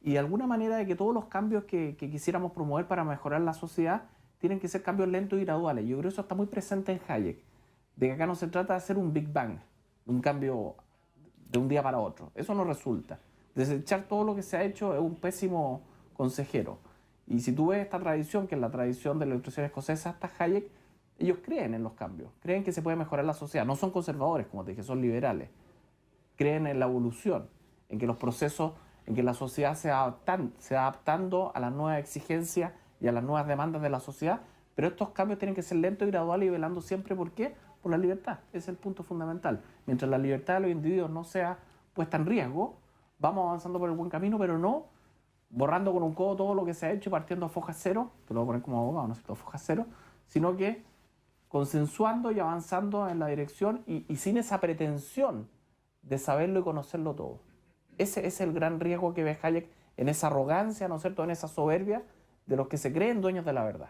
S2: y de alguna manera de que todos los cambios que quisiéramos promover para mejorar la sociedad tienen que ser cambios lentos y graduales. Yo creo que eso está muy presente en Hayek, de que acá no se trata de hacer un Big Bang, un cambio de un día para otro. Eso no resulta. Desechar todo lo que se ha hecho es un pésimo consejero. Y si tú ves esta tradición, que es la tradición de la Ilustración escocesa, hasta Hayek, ellos creen en los cambios, creen que se puede mejorar la sociedad. No son conservadores, como te dije, son liberales. Creen en la evolución, en que los procesos, en que la sociedad se va adaptando a las nuevas exigencias y a las nuevas demandas de la sociedad, pero estos cambios tienen que ser lentos y graduales y velando siempre, ¿por qué? Por la libertad. Ese es el punto fundamental. Mientras la libertad de los individuos no sea puesta en riesgo, vamos avanzando por el buen camino, pero no borrando con un codo todo lo que se ha hecho y partiendo a foja cero, te lo voy a poner como abogado, no sé, foja cero, sino que consensuando y avanzando en la dirección y sin esa pretensión de saberlo y conocerlo todo. Ese es el gran riesgo que ve Hayek en esa arrogancia, ¿no es cierto?, en esa soberbia de los que se creen dueños de la verdad.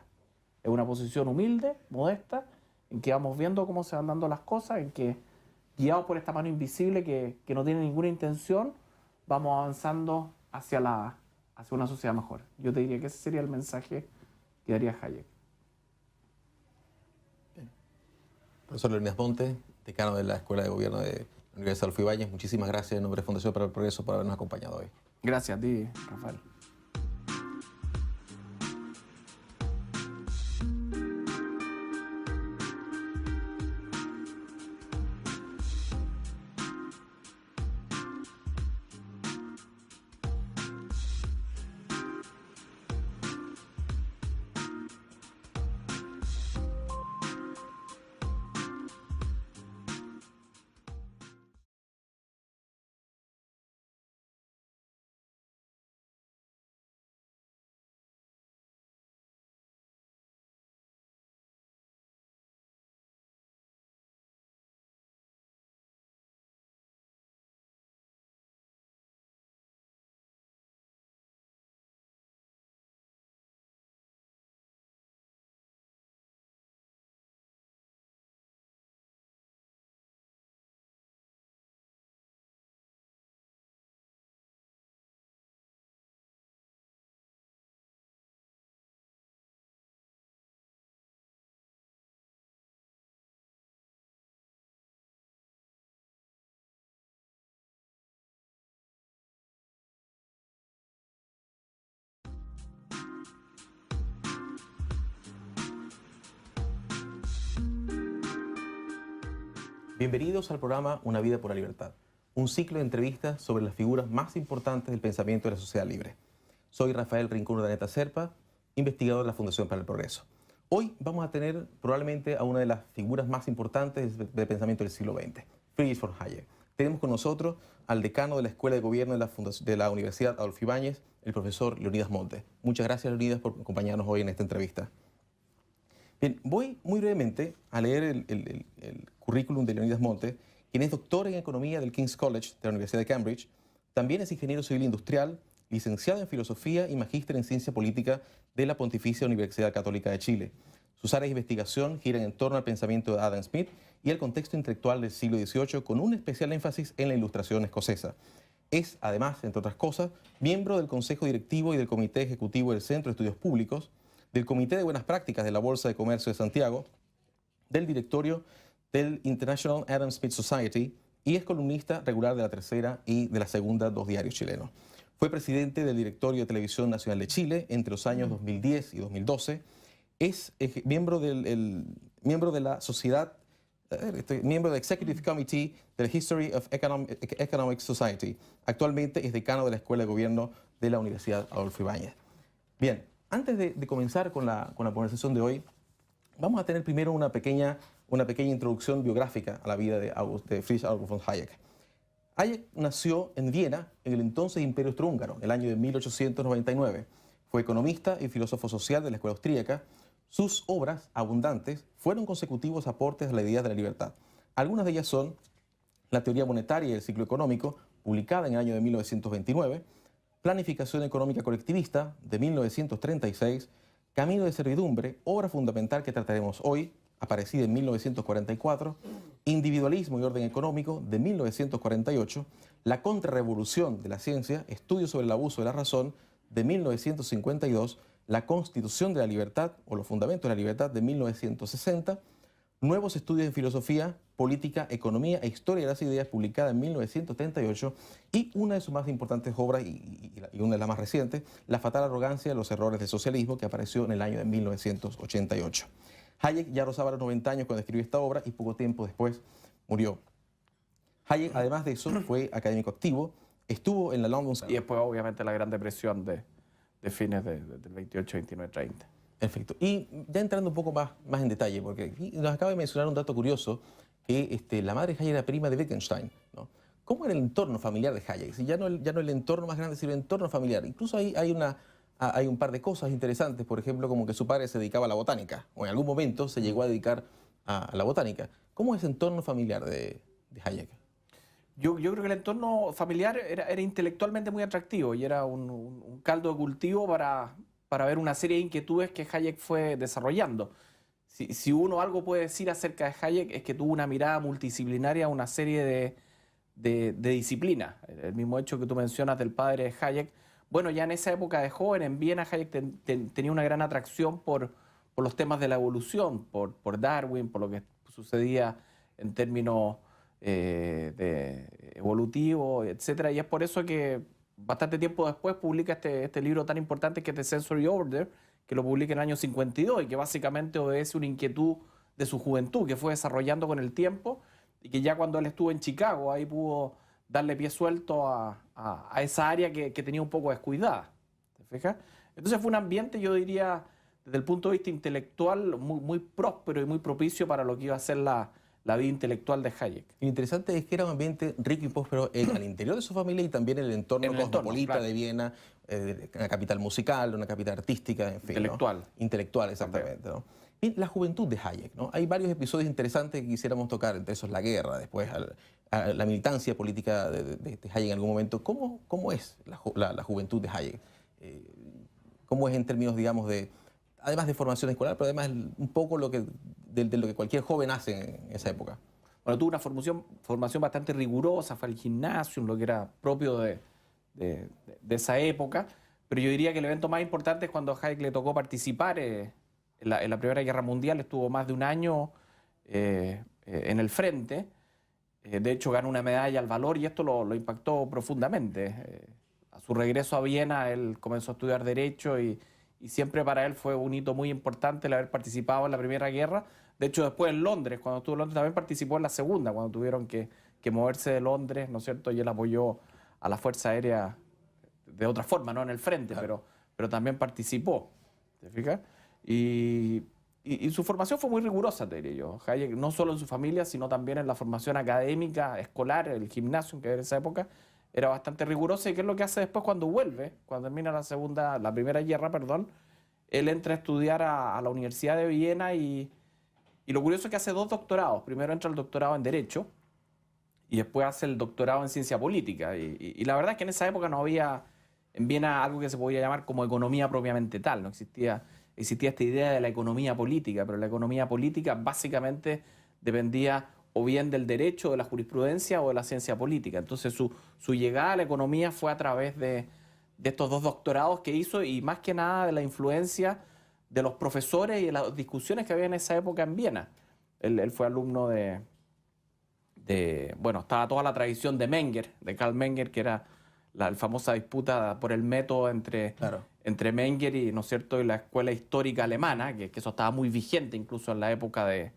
S2: Es una posición humilde, modesta, en que vamos viendo cómo se van dando las cosas, en que, guiados por esta mano invisible que no tiene ninguna intención, vamos avanzando hacia una sociedad mejor. Yo te diría que ese sería el mensaje que daría Hayek.
S1: Profesor Leonidas Monte, decano de la Escuela de Gobierno de la Universidad Adolfo Ibáñez, muchísimas gracias en nombre de Fundación para el Progreso por habernos acompañado hoy.
S2: Gracias a ti, Rafael.
S1: Bienvenidos al programa Una vida por la libertad, un ciclo de entrevistas sobre las figuras más importantes del pensamiento de la sociedad libre. Soy Rafael Rincón Urdaneta Serpa, investigador de la Fundación para el Progreso. Hoy vamos a tener probablemente a una de las figuras más importantes del pensamiento del siglo XX, Friedrich von Hayek. Tenemos con nosotros al decano de la Escuela de Gobierno de la Universidad Adolfo Ibáñez, el profesor Leonidas Monte. Muchas gracias, Leonidas, por acompañarnos hoy en esta entrevista. Bien, voy muy brevemente a leer el currículum de Leonidas Monte, quien es doctor en Economía del King's College de la Universidad de Cambridge. También es ingeniero civil industrial, licenciado en Filosofía y magíster en Ciencia Política de la Pontificia Universidad Católica de Chile. Sus áreas de investigación giran en torno al pensamiento de Adam Smith y al contexto intelectual del siglo XVIII, con un especial énfasis en la Ilustración escocesa. Es, además, entre otras cosas, miembro del Consejo Directivo y del Comité Ejecutivo del Centro de Estudios Públicos, del Comité de Buenas Prácticas de la Bolsa de Comercio de Santiago, del directorio del International Adam Smith Society y es columnista regular de La Tercera y de La Segunda, dos diarios chilenos. Fue presidente del Directorio de Televisión Nacional de Chile entre los años 2010 y 2012. Es miembro de la sociedad, miembro del Executive Committee de la History of Economic Society. Actualmente es decano de la Escuela de Gobierno de la Universidad Adolfo Ibáñez. Bien, antes de comenzar con la conversación de hoy, vamos a tener primero una pequeña introducción biográfica a la vida de Friedrich August von Hayek. Hayek nació en Viena, en el entonces Imperio Austrohúngaro, el año de 1899. Fue economista y filósofo social de la escuela austríaca. Sus obras, abundantes, fueron consecutivos aportes a la idea de la libertad. Algunas de ellas son La teoría monetaria y el ciclo económico, publicada en el año de 1929, Planificación económica colectivista, de 1936, Camino de servidumbre, obra fundamental que trataremos hoy, aparecida en 1944, Individualismo y orden económico, de 1948, La contrarrevolución de la ciencia, Estudios sobre el abuso de la razón, de 1952, La Constitución de la Libertad o los fundamentos de la libertad, de 1960, Nuevos estudios en filosofía, política, economía e historia de las ideas, publicada en 1938, y una de sus más importantes obras, y una de las más recientes, La fatal arrogancia de los errores del socialismo, que apareció en el año de 1988. Hayek ya rozaba los 90 años cuando escribió esta obra y poco tiempo después murió. Hayek, además de eso, fue académico activo, estuvo en la London School.
S2: Y después, obviamente, la Gran Depresión de fines del 28, 29, 30.
S1: Perfecto. Y ya entrando un poco más en detalle, porque aquí nos acaba de mencionar un dato curioso, que la madre de Hayek era prima de Wittgenstein, ¿no? ¿Cómo era el entorno familiar de Hayek? Si ya no el entorno más grande, sino el entorno familiar. Incluso hay un par de cosas interesantes, por ejemplo, como que su padre se dedicaba a la botánica, o en algún momento se llegó a dedicar a la botánica. ¿Cómo es el entorno familiar de Hayek?
S2: Yo creo que el entorno familiar era intelectualmente muy atractivo y era un caldo de cultivo para ver una serie de inquietudes que Hayek fue desarrollando. Si uno algo puede decir acerca de Hayek es que tuvo una mirada multidisciplinaria a una serie de disciplinas. El mismo hecho que tú mencionas del padre de Hayek, bueno, ya en esa época de joven, en Viena, Hayek tenía una gran atracción por los temas de la evolución, por Darwin, por lo que sucedía en términos evolutivo, etcétera, y es por eso que bastante tiempo después publica este libro tan importante que es The Sensory Order, que lo publica en el año 52 y que básicamente obedece una inquietud de su juventud que fue desarrollando con el tiempo y que ya cuando él estuvo en Chicago ahí pudo darle pie suelto a esa área que tenía un poco descuidada. ¿Te fijas? Entonces fue un ambiente, yo diría, desde el punto de vista intelectual, muy próspero y muy propicio para lo que iba a ser la vida intelectual de Hayek.
S1: Lo interesante es que era un ambiente rico y próspero al interior de su familia y también en el entorno cosmopolita, claro, de Viena, una capital musical, una capital artística, en fin.
S2: Intelectual.
S1: ¿No? Intelectual, exactamente. ¿No? Y la juventud de Hayek, ¿no? Hay varios episodios interesantes que quisiéramos tocar, entre esos la guerra, después a la militancia política de Hayek en algún momento. ¿Cómo es la juventud de Hayek? ¿Cómo es en términos, digamos, además de formación escolar, pero además un poco de lo que cualquier joven hace en esa época?
S2: Bueno, tuvo una formación bastante rigurosa, fue al gimnasio, lo que era propio de esa época, pero yo diría que el evento más importante es cuando a Hayek le tocó participar en la Primera Guerra Mundial. Estuvo más de un año en el frente, de hecho ganó una medalla al valor y esto lo impactó profundamente. A su regreso a Viena, él comenzó a estudiar Derecho y siempre para él fue un hito muy importante el haber participado en la Primera Guerra. De hecho, después en Londres, cuando estuvo en Londres, también participó en la Segunda, cuando tuvieron que moverse de Londres, ¿no es cierto? Y él apoyó a la Fuerza Aérea de otra forma, no en el frente, claro, pero también participó. ¿Te fijas? Y su formación fue muy rigurosa, te diría yo. Hayek, no solo en su familia, sino también en la formación académica, escolar, el gimnasio, que en esa época era bastante rigurosa. ¿Y qué es lo que hace después cuando vuelve? Cuando termina la Primera Guerra, perdón, él entra a estudiar a la Universidad de Viena y lo curioso es que hace 2 doctorados. Primero entra el doctorado en Derecho y después hace el doctorado en Ciencia Política. Y la verdad es que en esa época no había en Viena algo que se podía llamar como economía propiamente tal. No existía esta idea de la economía política, pero la economía política básicamente dependía o bien del derecho, de la jurisprudencia o de la ciencia política. Entonces su llegada a la economía fue a través de estos 2 doctorados que hizo y más que nada de la influencia de los profesores y de las discusiones que había en esa época en Viena. Él fue alumno bueno, estaba toda la tradición de Menger, de Karl Menger, que era la famosa disputa por el método entre Menger y, ¿no es cierto?, y la escuela histórica alemana, que eso estaba muy vigente incluso en la época de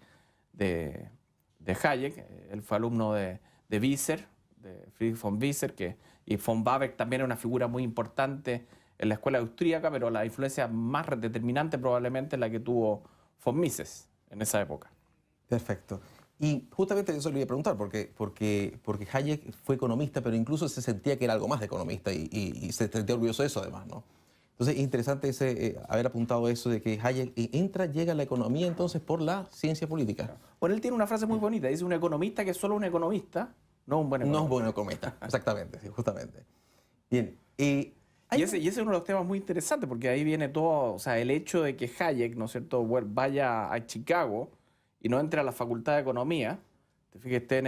S2: Hayek. Él fue alumno de Wieser, de Friedrich von Wieser, y von Babeck también era una figura muy importante en la escuela austríaca, pero la influencia más determinante probablemente es la que tuvo von Mises en esa época.
S1: Perfecto. Y justamente eso le iba a preguntar, porque Hayek fue economista, pero incluso se sentía que era algo más de economista y se sentía orgulloso de eso además, ¿no? Entonces es interesante haber apuntado eso de que Hayek llega a la economía entonces por la ciencia política.
S2: Bueno, él tiene una frase muy bonita, dice: un economista que es solo un economista no un buen
S1: No es
S2: economista.
S1: un buen economista, exactamente, sí, justamente. Bien,
S2: Y ese es uno de los temas muy interesantes, porque ahí viene todo, o sea, el hecho de que Hayek, ¿no es cierto?, vaya a Chicago y no entre a la Facultad de Economía, te fijas, esté en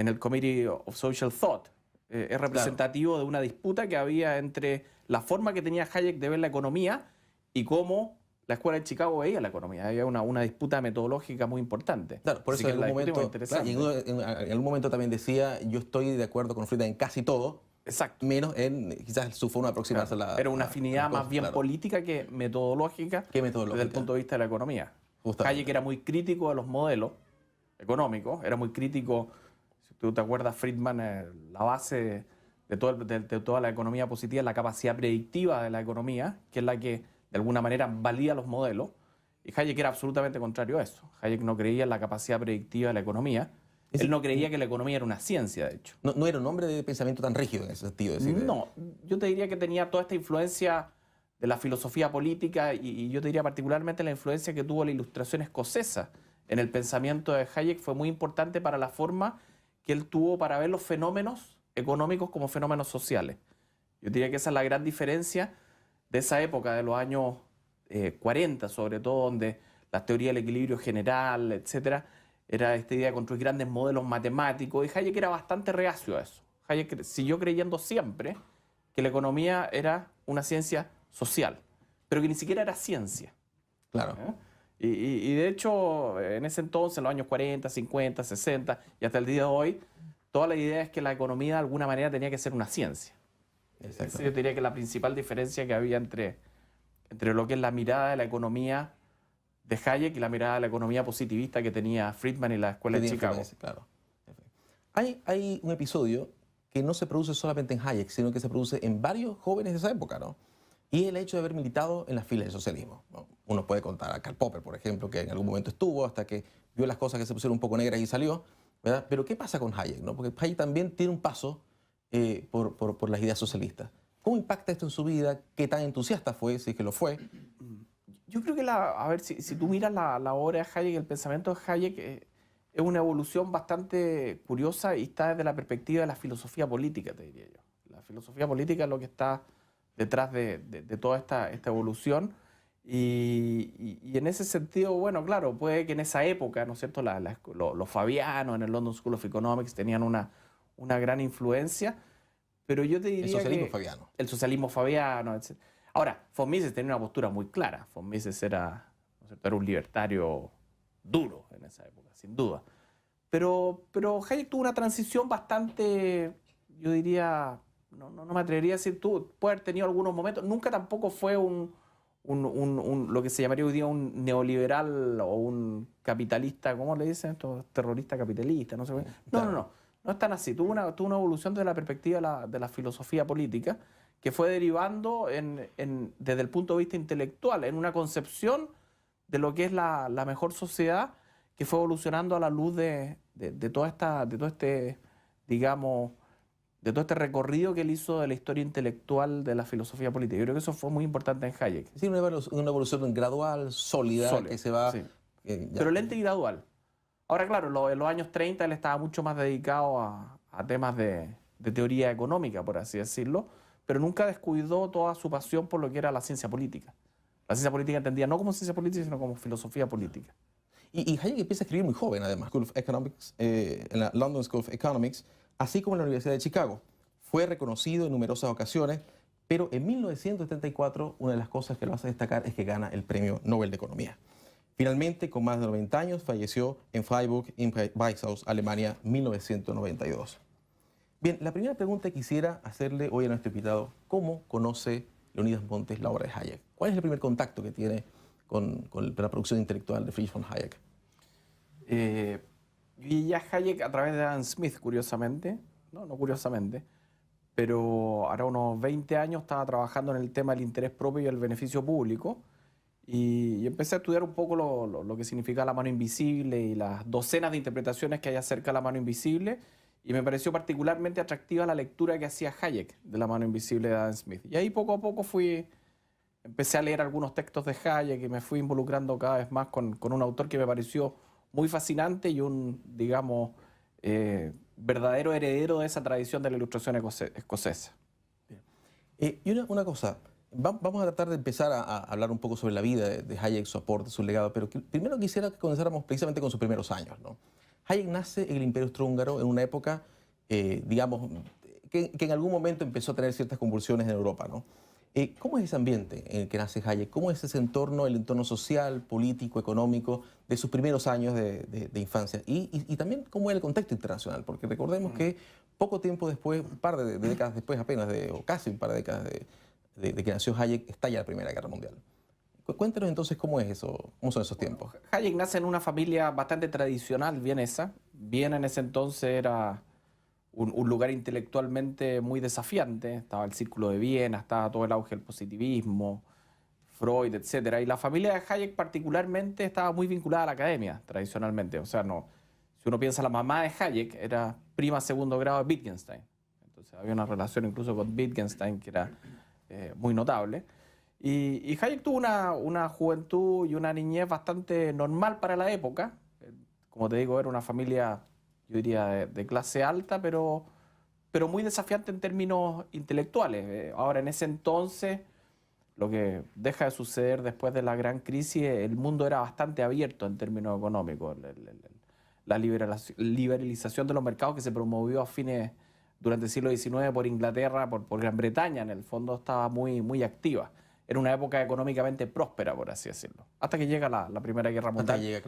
S2: el Committee of Social Thought, es representativo de una disputa que había entre la forma que tenía Hayek de ver la economía y cómo la Escuela de Chicago veía la economía. Había una disputa metodológica muy importante.
S1: claro, por
S2: Así
S1: eso
S2: que
S1: en
S2: la
S1: algún
S2: discutimos
S1: momento, claro,
S2: interesante.
S1: en algún momento también decía, yo estoy de acuerdo con Friedman en casi todo,
S2: Exacto.
S1: menos en quizás su forma de aproximarse
S2: Claro.
S1: a la...
S2: Era una
S1: a
S2: afinidad
S1: las
S2: más
S1: cosas,
S2: bien
S1: claro.
S2: política que metodológica,
S1: ¿Qué
S2: desde el
S1: metodológica?
S2: punto de vista de la economía.
S1: Justamente.
S2: Hayek era muy crítico de los modelos económicos, era muy crítico, si tú te acuerdas, Friedman, la base de toda la economía positiva es la capacidad predictiva de la economía, que es la que de alguna manera valida los modelos, y Hayek era absolutamente contrario a eso. Hayek no creía en la capacidad predictiva de la economía,
S1: Es
S2: él no
S1: decir,
S2: creía que la economía era una ciencia, de hecho.
S1: no era un hombre de pensamiento tan rígido en ese sentido. Es decir,
S2: No, yo te diría que tenía toda esta influencia de la filosofía política y yo te diría particularmente la influencia que tuvo la Ilustración escocesa en el pensamiento de Hayek fue muy importante para la forma que él tuvo para ver los fenómenos económicos como fenómenos sociales. Yo diría que esa es la gran diferencia de esa época, de los años 40 sobre todo, donde la teoría del equilibrio general, etcétera, era esta idea de construir grandes modelos matemáticos, y Hayek era bastante reacio a eso. Hayek siguió creyendo siempre que la economía era una ciencia social, pero que ni siquiera era ciencia.
S1: claro.
S2: ¿Eh? Y de hecho, en ese entonces, en los años 40, 50, 60 y hasta el día de hoy, toda la idea es que la economía de alguna manera tenía que ser una ciencia.
S1: Exacto.
S2: Esa yo diría que es la principal diferencia que había entre lo que es la mirada de la economía de Hayek y la mirada de la economía positivista que tenía Friedman y la Escuela de
S1: Tenía
S2: Chicago.
S1: influencia, claro. Hay un episodio que no se produce solamente en Hayek, sino que se produce en varios jóvenes de esa época, ¿no? Y el hecho de haber militado en las filas del socialismo, ¿no? Uno puede contar a Karl Popper, por ejemplo, que en algún momento estuvo hasta que vio las cosas que se pusieron un poco negras y salió, ¿verdad? Pero ¿qué pasa con Hayek, no? Porque Hayek también tiene un paso por las ideas socialistas. ¿Cómo impacta esto en su vida? ¿Qué tan entusiasta fue, si es que lo fue?
S2: Yo creo que, a ver, si tú miras la obra de Hayek, el pensamiento de Hayek es una evolución bastante curiosa y está desde la perspectiva de la filosofía política, te diría yo. La filosofía política es lo que está detrás de toda esta evolución y en ese sentido, bueno, claro, puede que en esa época, ¿no es cierto?, los fabianos en el London School of Economics tenían una gran influencia, pero yo te diría
S1: El socialismo
S2: que
S1: fabiano.
S2: el socialismo fabiano, etc. Ahora, von Mises tenía una postura muy clara. Von Mises era, ¿no es cierto?, era un libertario duro en esa época, sin duda. Pero Hayek tuvo una transición bastante, yo diría, no me atrevería a decir, puede haber tenido algunos momentos, nunca tampoco fue lo que se llamaría hoy día un neoliberal o un capitalista, ¿cómo le dicen estos terroristas capitalistas? No sé. No es tan así. Tuvo una evolución desde la perspectiva de la filosofía política que fue derivando desde el punto de vista intelectual, en una concepción de lo que es la mejor sociedad que fue evolucionando a la luz de todo este, digamos, de todo este recorrido que él hizo de la historia intelectual de la filosofía política. Yo creo que eso fue muy importante en Hayek.
S1: Es decir, una evolución gradual, sólida, que se va...
S2: sí.
S1: ya.
S2: Pero lenta y gradual. Ahora, claro, en los años 30 él estaba mucho más dedicado a temas de teoría económica, por así decirlo, pero nunca descuidó toda su pasión por lo que era la ciencia política. La ciencia política entendida no como ciencia política, sino como filosofía política.
S1: Y Hayek empieza a escribir muy joven, además, School of Economics, en la London School of Economics, así como en la Universidad de Chicago. Fue reconocido en numerosas ocasiones, pero en 1974 una de las cosas que lo hace destacar es que gana el Premio Nobel de Economía. Finalmente, con más de 90 años, falleció en Freiburg, en Weißhaus, Alemania, 1992. Bien, la primera pregunta que quisiera hacerle hoy a nuestro invitado, ¿cómo conoce Leonidas Montes la obra de Hayek? ¿Cuál es el primer contacto que tiene con la producción intelectual de Friedrich von Hayek?
S2: Y ya Hayek a través de Adam Smith, curiosamente, no curiosamente, pero ahora unos 20 años estaba trabajando en el tema del interés propio y el beneficio público y empecé a estudiar un poco lo que significa la mano invisible y las docenas de interpretaciones que hay acerca de la mano invisible y me pareció particularmente atractiva la lectura que hacía Hayek de la mano invisible de Adam Smith. Y ahí poco a poco empecé a leer algunos textos de Hayek y me fui involucrando cada vez más con un autor que me pareció muy fascinante y un, digamos, verdadero heredero de esa tradición de la ilustración escocesa.
S1: Y una cosa, vamos a tratar de empezar a hablar un poco sobre la vida de Hayek, su aporte, su legado, pero primero quisiera que comenzáramos precisamente con sus primeros años, ¿no? Hayek nace en el Imperio Austrohúngaro en una época, digamos, que en algún momento empezó a tener ciertas convulsiones en Europa, ¿no? ¿Cómo es ese ambiente en el que nace Hayek? ¿Cómo es ese entorno, el entorno social, político, económico de sus primeros años de infancia? Y también cómo era el contexto internacional, porque recordemos que poco tiempo después, un par de décadas después apenas, o casi un par de décadas de que nació Hayek, estalla la Primera Guerra Mundial. Cuéntanos entonces cómo es eso, cómo son esos tiempos.
S2: Hayek nace en una familia bastante tradicional vienesa. Viena en ese entonces era un lugar intelectualmente muy desafiante. Estaba el Círculo de Viena, estaba todo el auge del positivismo, Freud, etc. Y la familia de Hayek particularmente estaba muy vinculada a la academia, tradicionalmente. O sea, no, si uno piensa, la mamá de Hayek era prima segundo grado de Wittgenstein. Entonces había una relación incluso con Wittgenstein que era muy notable. Y Hayek tuvo una juventud y una niñez bastante normal para la época. Como te digo, era una familia, yo diría, de clase alta, pero muy desafiante en términos intelectuales. Ahora, en ese entonces, lo que deja de suceder después de la gran crisis, el mundo era bastante abierto en términos económicos. La liberalización de los mercados que se promovió durante el siglo XIX por Inglaterra, por Gran Bretaña, en el fondo estaba muy activa. Era una época económicamente próspera, por así decirlo. Hasta que llega la Primera Guerra Mundial.